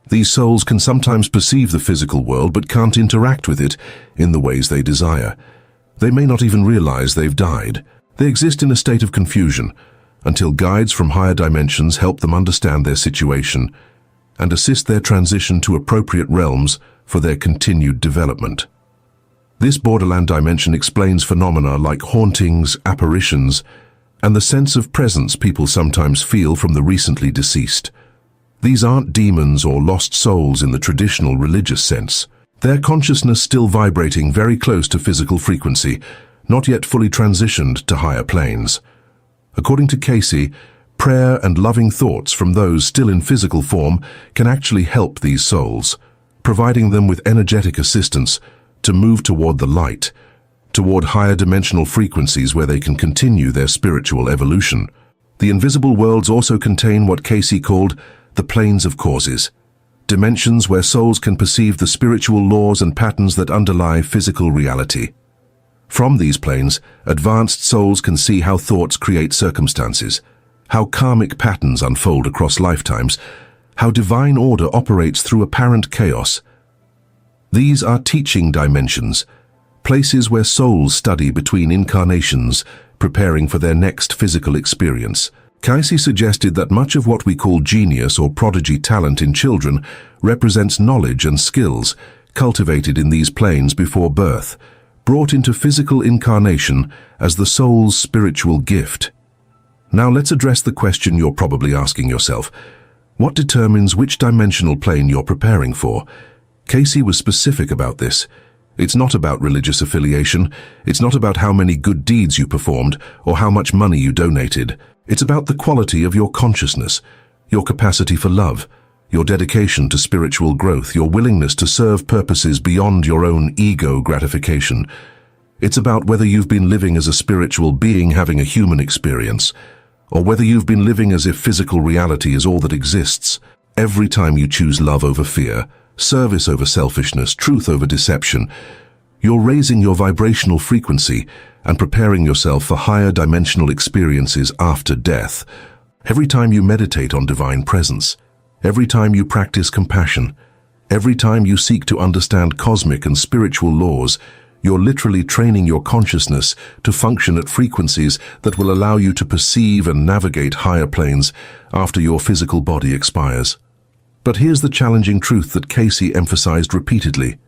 These souls can sometimes perceive the physical world but can't interact with it in the ways they desire. They may not even realize they've died. They exist in a state of confusion until guides from higher dimensions help them understand their situation and assist their transition to appropriate realms for their continued development. This borderland dimension explains phenomena like hauntings, apparitions, and the sense of presence people sometimes feel from the recently deceased. These aren't demons or lost souls in the traditional religious sense. Their consciousness still vibrating very close to physical frequency, not yet fully transitioned to higher planes. According to Cayce, prayer and loving thoughts from those still in physical form can actually help these souls, providing them with energetic assistance to move toward the light, toward higher dimensional frequencies where they can continue their spiritual evolution. The invisible worlds also contain what Cayce called the planes of causes, dimensions where souls can perceive the spiritual laws and patterns that underlie physical reality. From these planes, advanced souls can see how thoughts create circumstances, how karmic patterns unfold across lifetimes, how divine order operates through apparent chaos. These are teaching dimensions, places where souls study between incarnations, preparing for their next physical experience. Cayce suggested that much of what we call genius or prodigy talent in children represents knowledge and skills cultivated in these planes before birth, brought into physical incarnation as the soul's spiritual gift. Now let's address the question you're probably asking yourself. What determines which dimensional plane you're preparing for? Cayce was specific about this. It's not about religious affiliation. It's not about how many good deeds you performed or how much money you donated. It's about the quality of your consciousness, your capacity for love, your dedication to spiritual growth, your willingness to serve purposes beyond your own ego gratification. It's about whether you've been living as a spiritual being having a human experience, or whether you've been living as if physical reality is all that exists. Every time you choose love over fear, service over selfishness, truth over deception, you're raising your vibrational frequency and preparing yourself for higher dimensional experiences after death. Every time you meditate on divine presence, every time you practice compassion, every time you seek to understand cosmic and spiritual laws, you're literally training your consciousness to function at frequencies that will allow you to perceive and navigate higher planes after your physical body expires. But here's the challenging truth that Cayce emphasized repeatedly.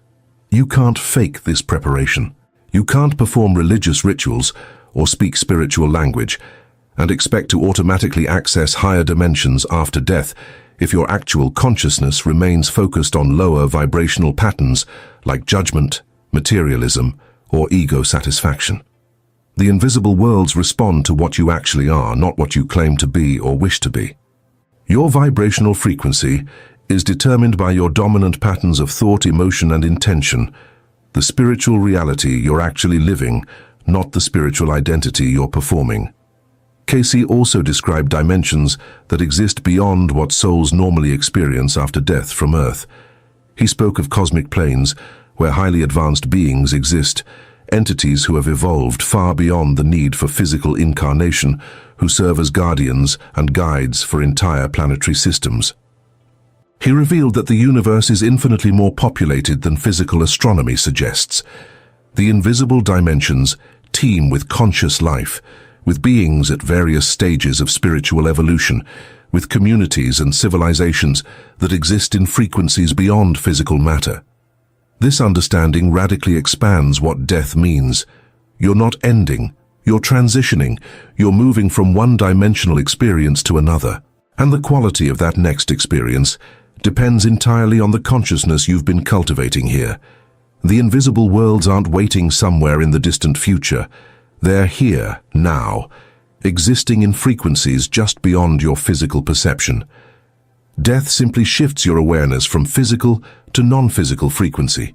You can't fake this preparation. You can't perform religious rituals or speak spiritual language and expect to automatically access higher dimensions after death if your actual consciousness remains focused on lower vibrational patterns like judgment, materialism, or ego satisfaction. The invisible worlds respond to what you actually are, not what you claim to be or wish to be. Your vibrational frequency is determined by your dominant patterns of thought, emotion, and intention, the spiritual reality you're actually living, not the spiritual identity you're performing. Cayce also described dimensions that exist beyond what souls normally experience after death from Earth. He spoke of cosmic planes where highly advanced beings exist, entities who have evolved far beyond the need for physical incarnation, who serve as guardians and guides for entire planetary systems. He revealed that the universe is infinitely more populated than physical astronomy suggests. The invisible dimensions teem with conscious life, with beings at various stages of spiritual evolution, with communities and civilizations that exist in frequencies beyond physical matter. This understanding radically expands what death means. You're not ending, you're transitioning, you're moving from one dimensional experience to another. And the quality of that next experience depends entirely on the consciousness you've been cultivating here. The invisible worlds aren't waiting somewhere in the distant future. They're here, now, existing in frequencies just beyond your physical perception. Death simply shifts your awareness from physical to non-physical frequency.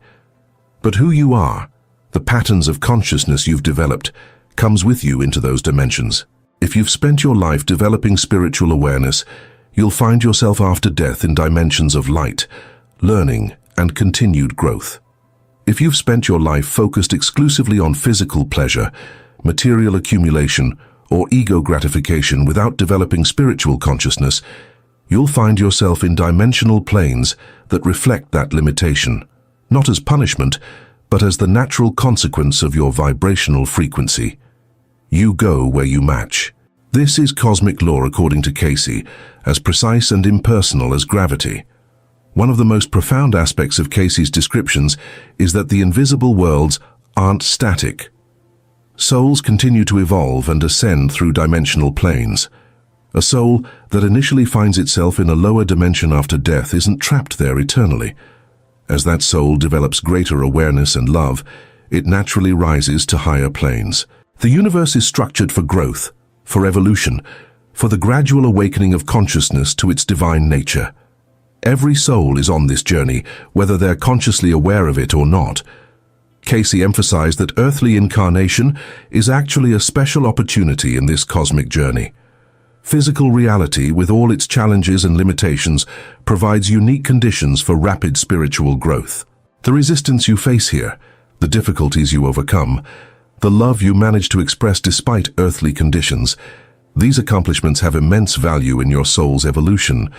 But who you are, the patterns of consciousness you've developed, comes with you into those dimensions. If you've spent your life developing spiritual awareness, you'll find yourself after death in dimensions of light, learning, and continued growth. If you've spent your life focused exclusively on physical pleasure, material accumulation, or ego gratification without developing spiritual consciousness, you'll find yourself in dimensional planes that reflect that limitation, not as punishment, but as the natural consequence of your vibrational frequency. You go where you match. This is cosmic law according to Cayce, as precise and impersonal as gravity. One of the most profound aspects of Cayce's descriptions is that the invisible worlds aren't static. Souls continue to evolve and ascend through dimensional planes. A soul that initially finds itself in a lower dimension after death isn't trapped there eternally. As that soul develops greater awareness and love, it naturally rises to higher planes. The universe is structured for growth, for evolution, for the gradual awakening of consciousness to its divine nature. Every soul is on this journey, whether they're consciously aware of it or not. Cayce emphasized that earthly incarnation is actually a special opportunity in this cosmic journey. Physical reality, with all its challenges and limitations, provides unique conditions for rapid spiritual growth. The resistance you face here, the difficulties you overcome, the love you manage to express despite earthly conditions, these accomplishments have immense value in your soul's evolution.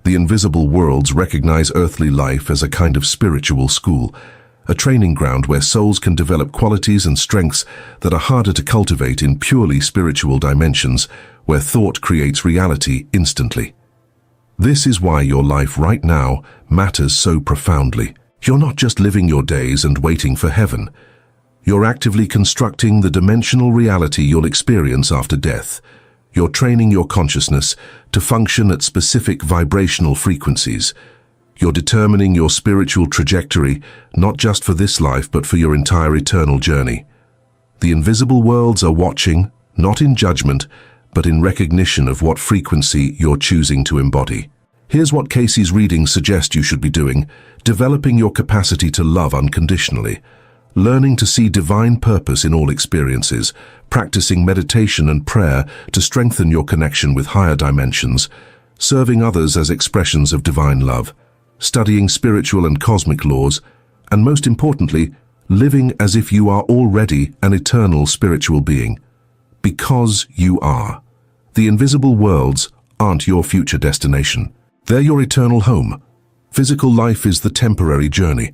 The invisible worlds recognize earthly life as a kind of spiritual school, a training ground where souls can develop qualities and strengths that are harder to cultivate in purely spiritual dimensions, where thought creates reality instantly. This is why your life right now matters so profoundly. You're not just living your days and waiting for heaven. You're actively constructing the dimensional reality you'll experience after death. You're training your consciousness to function at specific vibrational frequencies. You're determining your spiritual trajectory, not just for this life, but for your entire eternal journey. The invisible worlds are watching, not in judgment, but in recognition of what frequency you're choosing to embody. Here's what Cayce's readings suggest you should be doing: developing your capacity to love unconditionally, learning to see divine purpose in all experiences, practicing meditation and prayer to strengthen your connection with higher dimensions, serving others as expressions of divine love, studying spiritual and cosmic laws, and most importantly, living as if you are already an eternal spiritual being. Because you are. The invisible worlds aren't your future destination. They're your eternal home. Physical life is the temporary journey.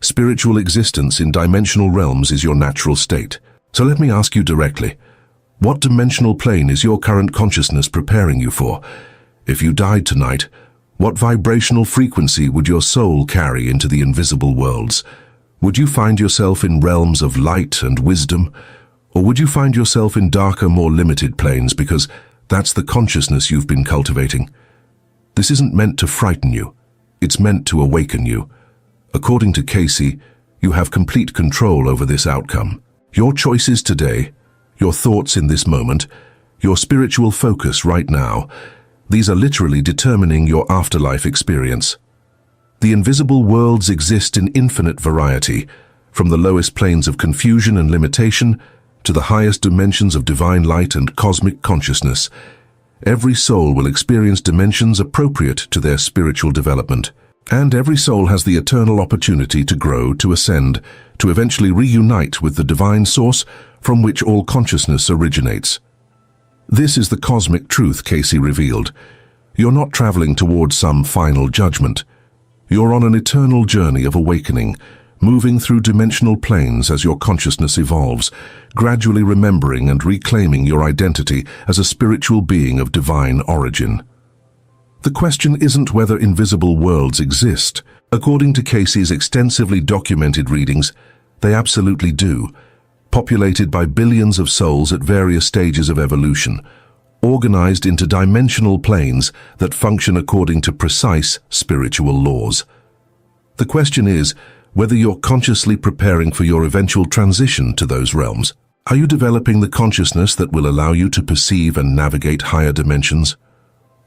Spiritual existence in dimensional realms is your natural state. So let me ask you directly, what dimensional plane is your current consciousness preparing you for? If you died tonight, what vibrational frequency would your soul carry into the invisible worlds? Would you find yourself in realms of light and wisdom? Or would you find yourself in darker, more limited planes because that's the consciousness you've been cultivating? This isn't meant to frighten you. It's meant to awaken you. According to Cayce, you have complete control over this outcome. Your choices today, your thoughts in this moment, your spiritual focus right now, these are literally determining your afterlife experience. The invisible worlds exist in infinite variety, from the lowest planes of confusion and limitation to the highest dimensions of divine light and cosmic consciousness. Every soul will experience dimensions appropriate to their spiritual development. And every soul has the eternal opportunity to grow, to ascend, to eventually reunite with the divine source from which all consciousness originates. This is the cosmic truth Cayce revealed. You're not traveling towards some final judgment. You're on an eternal journey of awakening, moving through dimensional planes as your consciousness evolves, gradually remembering and reclaiming your identity as a spiritual being of divine origin. The question isn't whether invisible worlds exist. According to Cayce's extensively documented readings, they absolutely do, populated by billions of souls at various stages of evolution, organized into dimensional planes that function according to precise spiritual laws. The question is whether you're consciously preparing for your eventual transition to those realms. Are you developing the consciousness that will allow you to perceive and navigate higher dimensions?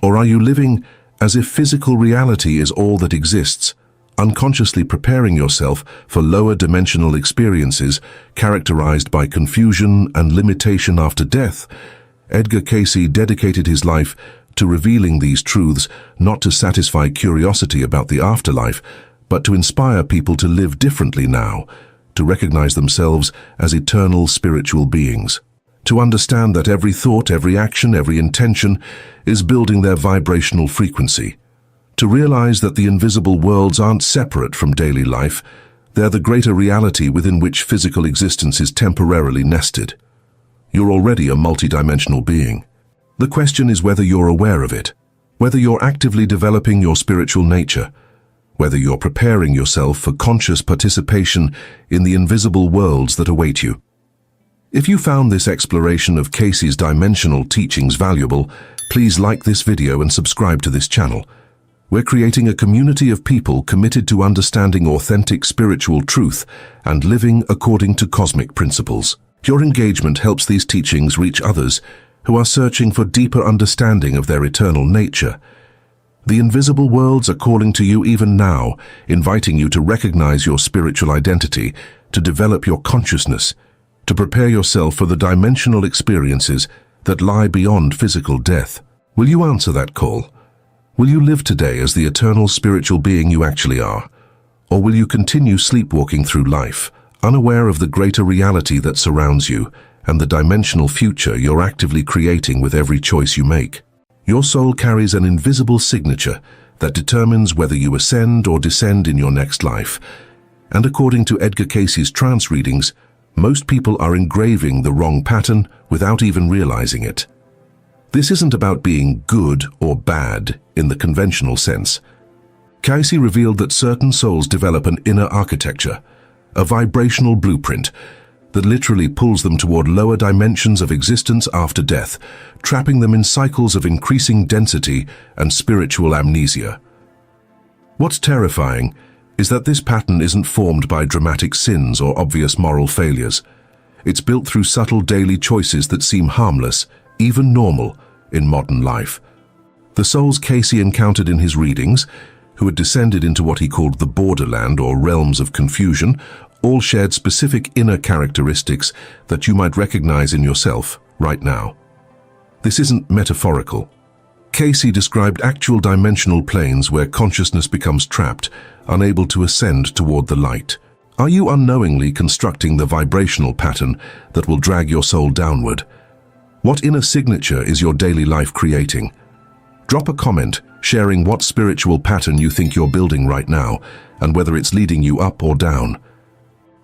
Or are you living as if physical reality is all that exists, unconsciously preparing yourself for lower dimensional experiences characterized by confusion and limitation after death, Edgar Cayce dedicated his life to revealing these truths, not to satisfy curiosity about the afterlife, but to inspire people to live differently now, to recognize themselves as eternal spiritual beings, to understand that every thought, every action, every intention is building their vibrational frequency, to realize that the invisible worlds aren't separate from daily life, they're the greater reality within which physical existence is temporarily nested. You're already a multidimensional being. The question is whether you're aware of it, whether you're actively developing your spiritual nature, whether you're preparing yourself for conscious participation in the invisible worlds that await you. If you found this exploration of Cayce's dimensional teachings valuable, please like this video and subscribe to this channel. We're creating a community of people committed to understanding authentic spiritual truth and living according to cosmic principles. Your engagement helps these teachings reach others who are searching for deeper understanding of their eternal nature. The invisible worlds are calling to you even now, inviting you to recognize your spiritual identity, to develop your consciousness, to prepare yourself for the dimensional experiences that lie beyond physical death. Will you answer that call? Will you live today as the eternal spiritual being you actually are? Or will you continue sleepwalking through life, unaware of the greater reality that surrounds you and the dimensional future you're actively creating with every choice you make? Your soul carries an invisible signature that determines whether you ascend or descend in your next life. And according to Edgar Cayce's trance readings, most people are engraving the wrong pattern without even realizing it. This isn't about being good or bad in the conventional sense. Cayce revealed that certain souls develop an inner architecture, a vibrational blueprint that literally pulls them toward lower dimensions of existence after death, trapping them in cycles of increasing density and spiritual amnesia. What's terrifying is that this pattern isn't formed by dramatic sins or obvious moral failures. It's built through subtle daily choices that seem harmless, even normal, in modern life. The souls Cayce encountered in his readings, who had descended into what he called the borderland or realms of confusion, all shared specific inner characteristics that you might recognize in yourself right now. This isn't metaphorical. Cayce described actual dimensional planes where consciousness becomes trapped, unable to ascend toward the light. Are you unknowingly constructing the vibrational pattern that will drag your soul downward? What inner signature is your daily life creating? Drop a comment sharing what spiritual pattern you think you're building right now and whether it's leading you up or down.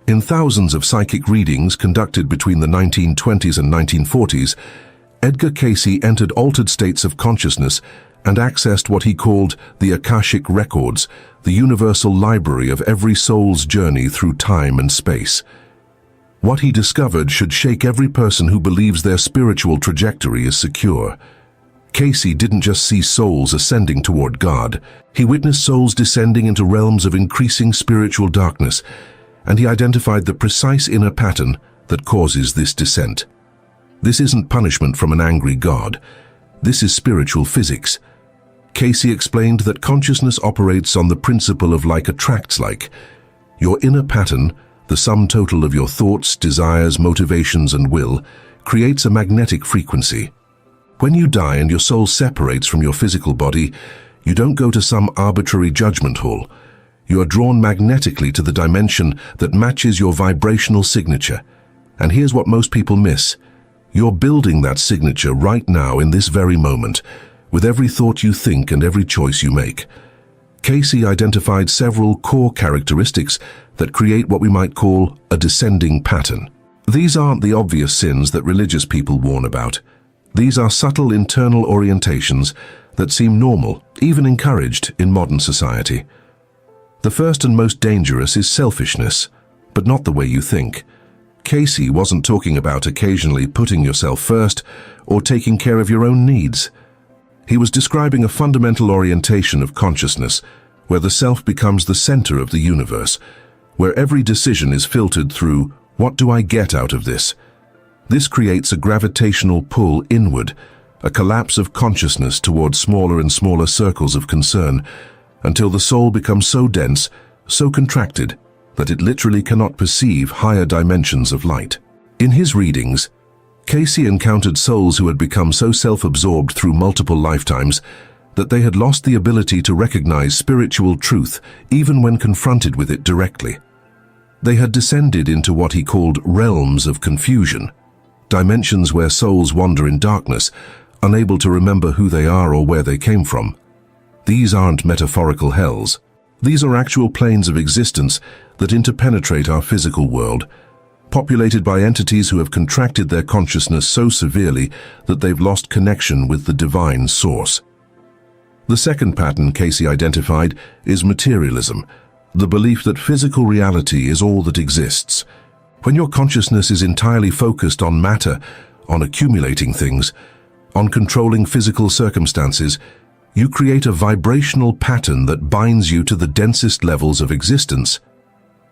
In thousands of psychic readings conducted between the 1920s and 1940s, Edgar Cayce entered altered states of consciousness and accessed what he called the Akashic records, the universal library of every soul's journey through time and space. What he discovered should shake every person who believes their spiritual trajectory is secure. Cayce didn't just see souls ascending toward God, he witnessed souls descending into realms of increasing spiritual darkness, and he identified the precise inner pattern that causes this descent. This isn't punishment from an angry God. This is spiritual physics. Cayce explained that consciousness operates on the principle of like attracts like. Your inner pattern, the sum total of your thoughts, desires, motivations, and will, creates a magnetic frequency. When you die and your soul separates from your physical body, you don't go to some arbitrary judgment hall. You are drawn magnetically to the dimension that matches your vibrational signature. And here's what most people miss. You're building that signature right now in this very moment, with every thought you think and every choice you make. Cayce identified several core characteristics that create what we might call a descending pattern. These aren't the obvious sins that religious people warn about. These are subtle internal orientations that seem normal, even encouraged in modern society. The first and most dangerous is selfishness, but not the way you think. Cayce wasn't talking about occasionally putting yourself first or taking care of your own needs. He was describing a fundamental orientation of consciousness where the self becomes the center of the universe, where every decision is filtered through, what do I get out of this? This creates a gravitational pull inward, a collapse of consciousness towards smaller and smaller circles of concern, until the soul becomes so dense, so contracted, that it literally cannot perceive higher dimensions of light. In his readings, Cayce encountered souls who had become so self-absorbed through multiple lifetimes that they had lost the ability to recognize spiritual truth even when confronted with it directly. They had descended into what he called realms of confusion, dimensions where souls wander in darkness, unable to remember who they are or where they came from. These aren't metaphorical hells. These are actual planes of existence that interpenetrate our physical world, populated by entities who have contracted their consciousness so severely that they've lost connection with the divine source. The second pattern Cayce identified is materialism, the belief that physical reality is all that exists. When your consciousness is entirely focused on matter, on accumulating things, on controlling physical circumstances, you create a vibrational pattern that binds you to the densest levels of existence.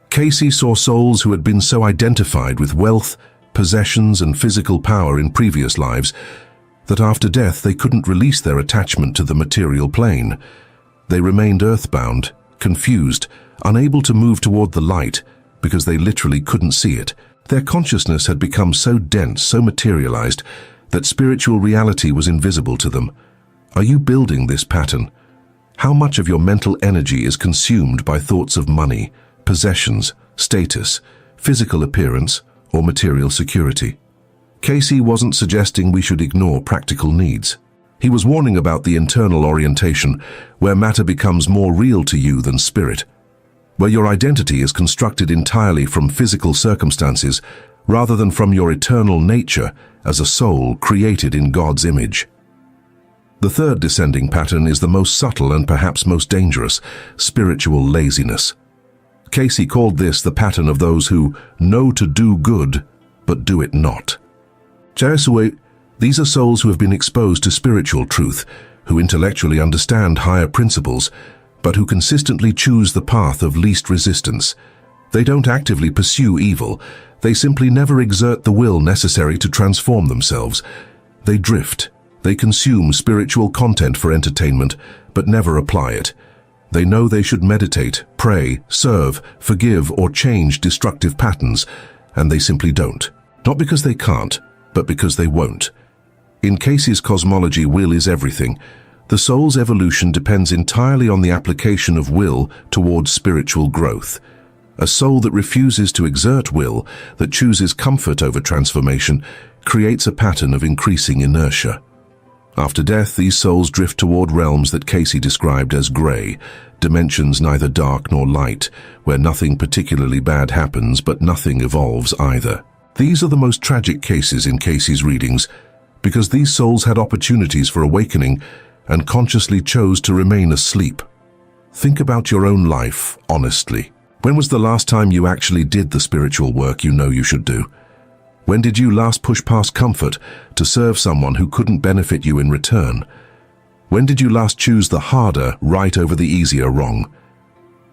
Cayce saw souls who had been so identified with wealth, possessions, and physical power in previous lives that after death they couldn't release their attachment to the material plane. They remained earthbound, confused, unable to move toward the light because they literally couldn't see it. Their consciousness had become so dense, so materialized, that spiritual reality was invisible to them. Are you building this pattern? How much of your mental energy is consumed by thoughts of money, possessions, status, physical appearance, or material security? Cayce wasn't suggesting we should ignore practical needs. He was warning about the internal orientation, where matter becomes more real to you than spirit, where your identity is constructed entirely from physical circumstances rather than from your eternal nature as a soul created in God's image. The third descending pattern is the most subtle and perhaps most dangerous: spiritual laziness. Cayce called this the pattern of those who know to do good, but do it not. These are souls who have been exposed to spiritual truth, who intellectually understand higher principles, but who consistently choose the path of least resistance. They don't actively pursue evil. They simply never exert the will necessary to transform themselves. They drift. They consume spiritual content for entertainment, but never apply it. They know they should meditate, pray, serve, forgive, or change destructive patterns, and they simply don't. Not because they can't, but because they won't. In Cayce's cosmology, will is everything. The soul's evolution depends entirely on the application of will towards spiritual growth. A soul that refuses to exert will, that chooses comfort over transformation, creates a pattern of increasing inertia. After death, these souls drift toward realms that Cayce described as grey, dimensions neither dark nor light, where nothing particularly bad happens, but nothing evolves either. These are the most tragic cases in Cayce's readings, because these souls had opportunities for awakening and consciously chose to remain asleep. Think about your own life, honestly. When was the last time you actually did the spiritual work you know you should do? When did you last push past comfort to serve someone who couldn't benefit you in return? When did you last choose the harder right over the easier wrong?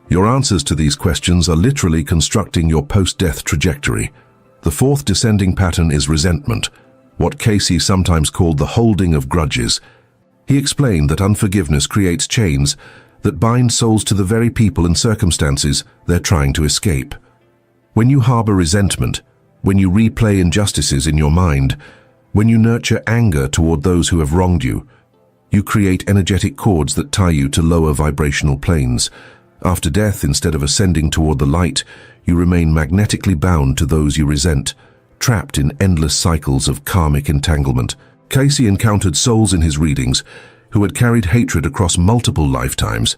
Your answers to these questions are literally constructing your post-death trajectory. The fourth descending pattern is resentment, what Cayce sometimes called the holding of grudges. He explained that unforgiveness creates chains that bind souls to the very people and circumstances they're trying to escape. When you harbor resentment, when you replay injustices in your mind, when you nurture anger toward those who have wronged you, you create energetic cords that tie you to lower vibrational planes. After death, instead of ascending toward the light, you remain magnetically bound to those you resent, trapped in endless cycles of karmic entanglement. Cayce encountered souls in his readings who had carried hatred across multiple lifetimes,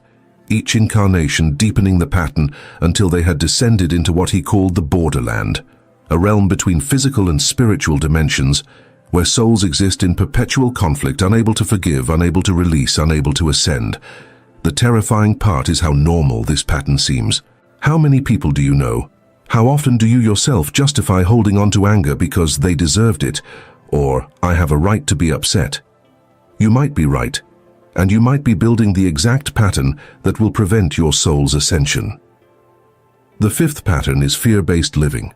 each incarnation deepening the pattern until they had descended into what he called the borderland, a realm between physical and spiritual dimensions where souls exist in perpetual conflict, unable to forgive, unable to release, unable to ascend. The terrifying part is how normal this pattern seems. How many people do you know? How often do you yourself justify holding on to anger because they deserved it, or I have a right to be upset? You might be right, and you might be building the exact pattern that will prevent your soul's ascension. The fifth pattern is fear-based living.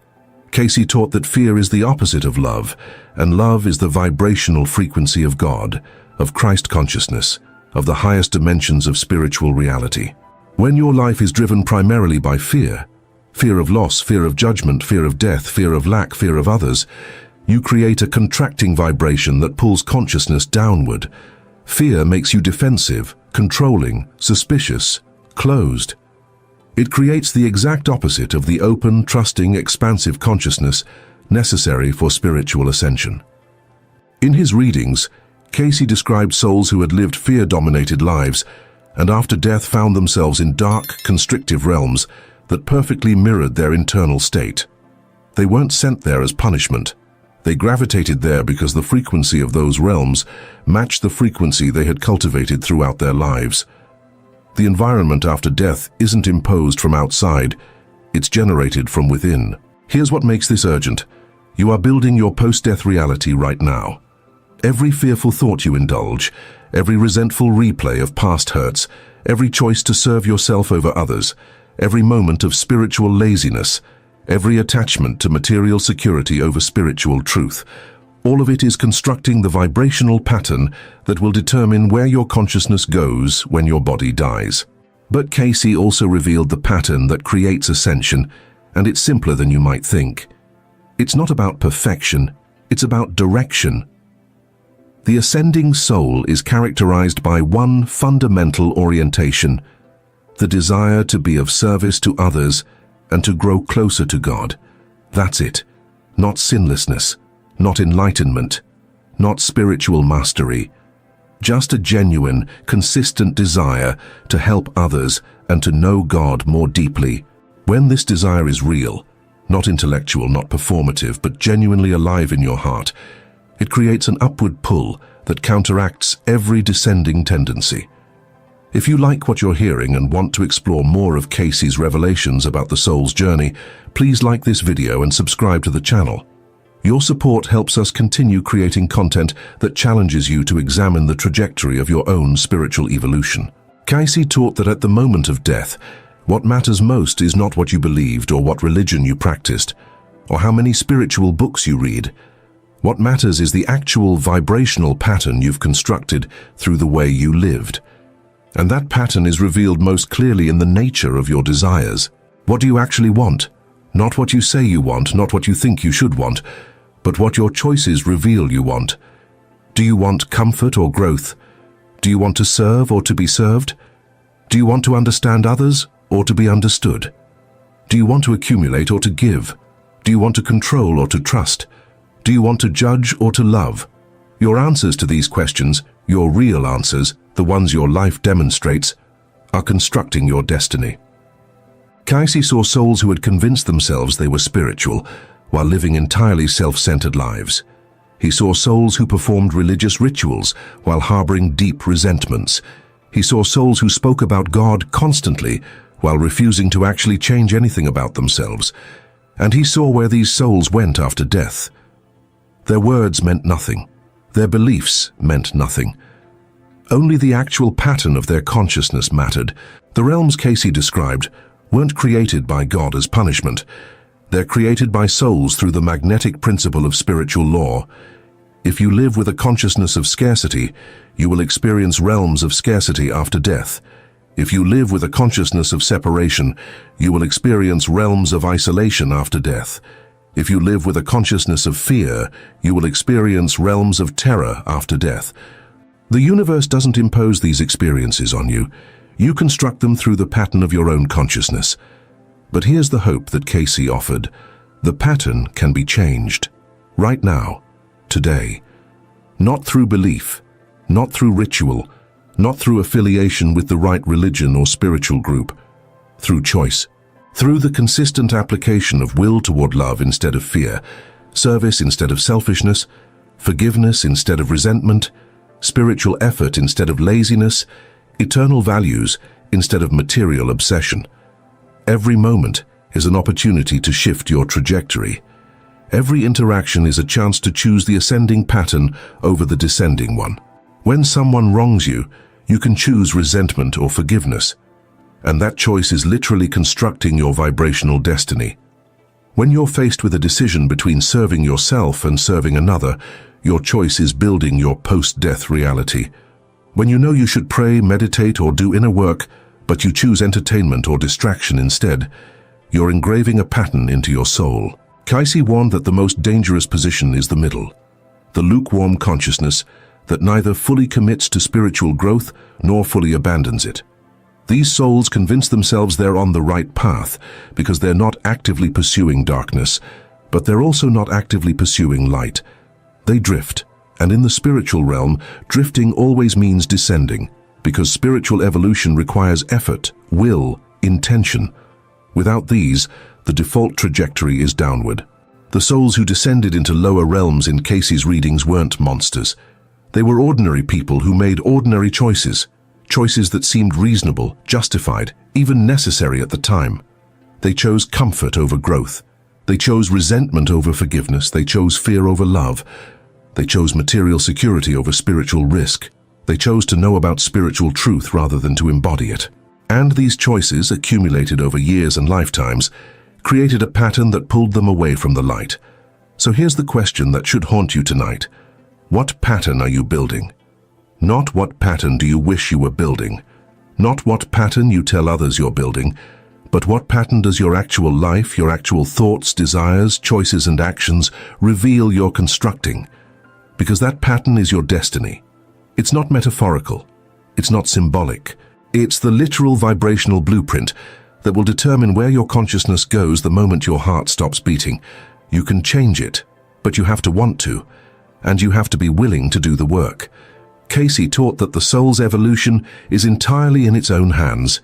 Cayce taught that fear is the opposite of love, and love is the vibrational frequency of God, of Christ consciousness, of the highest dimensions of spiritual reality. When your life is driven primarily by fear, fear of loss, fear of judgment, fear of death, fear of lack, fear of others, You create a contracting vibration that pulls consciousness downward. Fear makes you defensive, controlling, suspicious, closed. It creates the exact opposite of the open, trusting, expansive consciousness necessary for spiritual ascension. In his readings, Cayce described souls who had lived fear-dominated lives and after death found themselves in dark, constrictive realms that perfectly mirrored their internal state. They weren't sent there as punishment. They gravitated there because the frequency of those realms matched the frequency they had cultivated throughout their lives. The environment after death isn't imposed from outside, it's generated from within. Here's what makes this urgent. You are building your post-death reality right now. Every fearful thought you indulge, every resentful replay of past hurts, every choice to serve yourself over others, every moment of spiritual laziness, every attachment to material security over spiritual truth, all of it is constructing the vibrational pattern that will determine where your consciousness goes when your body dies. But Cayce also revealed the pattern that creates ascension, and it's simpler than you might think. It's not about perfection, it's about direction. The ascending soul is characterized by one fundamental orientation: the desire to be of service to others and to grow closer to God. That's it. Not sinlessness, not enlightenment, not spiritual mastery. Just a genuine, consistent desire to help others and to know God more deeply. When this desire is real, not intellectual, not performative, but genuinely alive in your heart, it creates an upward pull that counteracts every descending tendency. If you like what you're hearing and want to explore more of Cayce's revelations about the soul's journey, please like this video and subscribe to the channel. Your support helps us continue creating content that challenges you to examine the trajectory of your own spiritual evolution. Cayce taught that at the moment of death, what matters most is not what you believed or what religion you practiced, or how many spiritual books you read. What matters is the actual vibrational pattern you've constructed through the way you lived. And that pattern is revealed most clearly in the nature of your desires. What do you actually want? Not what you say you want, not what you think you should want, but what your choices reveal you want. Do you want comfort or growth? Do you want to serve or to be served? Do you want to understand others or to be understood? Do you want to accumulate or to give? Do you want to control or to trust? Do you want to judge or to love? Your answers to these questions, your real answers, the ones your life demonstrates, are constructing your destiny. Cayce saw souls who had convinced themselves they were spiritual while living entirely self-centered lives. He saw souls who performed religious rituals while harboring deep resentments. He saw souls who spoke about God constantly while refusing to actually change anything about themselves. And he saw where these souls went after death. Their words meant nothing. Their beliefs meant nothing. Only the actual pattern of their consciousness mattered. The realms Cayce described weren't created by God as punishment. They're created by souls through the magnetic principle of spiritual law. If you live with a consciousness of scarcity, you will experience realms of scarcity after death. If you live with a consciousness of separation, you will experience realms of isolation after death. If you live with a consciousness of fear, you will experience realms of terror after death. The universe doesn't impose these experiences on you. You construct them through the pattern of your own consciousness. But here's the hope that Cayce offered. The pattern can be changed. Right now. Today. Not through belief. Not through ritual. Not through affiliation with the right religion or spiritual group. Through choice. Through the consistent application of will toward love instead of fear, service instead of selfishness, forgiveness instead of resentment, spiritual effort instead of laziness, eternal values instead of material obsession. Every moment is an opportunity to shift your trajectory. Every interaction is a chance to choose the ascending pattern over the descending one. When someone wrongs you, you can choose resentment or forgiveness. And that choice is literally constructing your vibrational destiny. When you're faced with a decision between serving yourself and serving another, your choice is building your post-death reality. When you know you should pray, meditate, or do inner work, but you choose entertainment or distraction instead, you're engraving a pattern into your soul. Cayce warned that the most dangerous position is the middle, the lukewarm consciousness that neither fully commits to spiritual growth nor fully abandons it. These souls convince themselves they're on the right path because they're not actively pursuing darkness, but they're also not actively pursuing light. They drift, and in the spiritual realm, drifting always means descending, because spiritual evolution requires effort, will, intention. Without these, the default trajectory is downward. The souls who descended into lower realms in Cayce's readings weren't monsters. They were ordinary people who made ordinary choices, choices that seemed reasonable, justified, even necessary at the time. They chose comfort over growth. They chose resentment over forgiveness. They chose fear over love. They chose material security over spiritual risk. They chose to know about spiritual truth rather than to embody it. And these choices, accumulated over years and lifetimes, created a pattern that pulled them away from the light. So here's the question that should haunt you tonight. What pattern are you building? Not what pattern do you wish you were building. Not what pattern you tell others you're building, but what pattern does your actual life, your actual thoughts, desires, choices and actions reveal you're constructing? Because that pattern is your destiny. It's not metaphorical. It's not symbolic. It's the literal vibrational blueprint that will determine where your consciousness goes the moment your heart stops beating. You can change it, but you have to want to, and you have to be willing to do the work. Cayce taught that the soul's evolution is entirely in its own hands.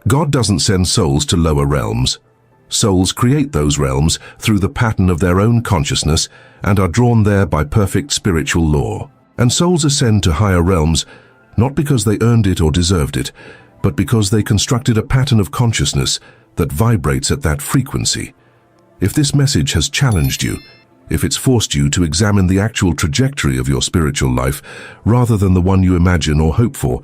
God doesn't send souls to lower realms. Souls create those realms through the pattern of their own consciousness and are drawn there by perfect spiritual law. And souls ascend to higher realms not because they earned it or deserved it, but because they constructed a pattern of consciousness that vibrates at that frequency. If this message has challenged you, if it's forced you to examine the actual trajectory of your spiritual life rather than the one you imagine or hope for,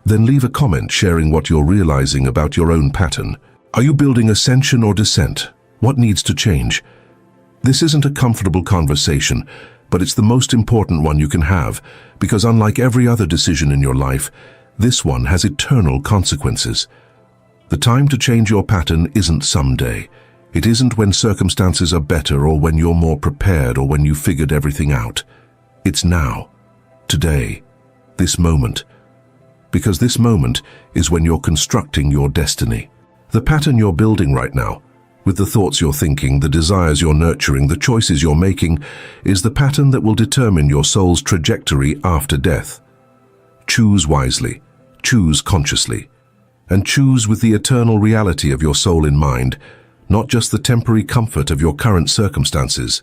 then leave a comment sharing what you're realizing about your own pattern. Are you building ascension or descent? What needs to change? This isn't a comfortable conversation, but it's the most important one you can have, because unlike every other decision in your life, this one has eternal consequences. The time to change your pattern isn't someday. It isn't when circumstances are better or when you're more prepared or when you've figured everything out. It's now, today, this moment. Because this moment is when you're constructing your destiny. The pattern you're building right now, with the thoughts you're thinking, the desires you're nurturing, the choices you're making, is the pattern that will determine your soul's trajectory after death. Choose wisely, choose consciously, and choose with the eternal reality of your soul in mind, not just the temporary comfort of your current circumstances.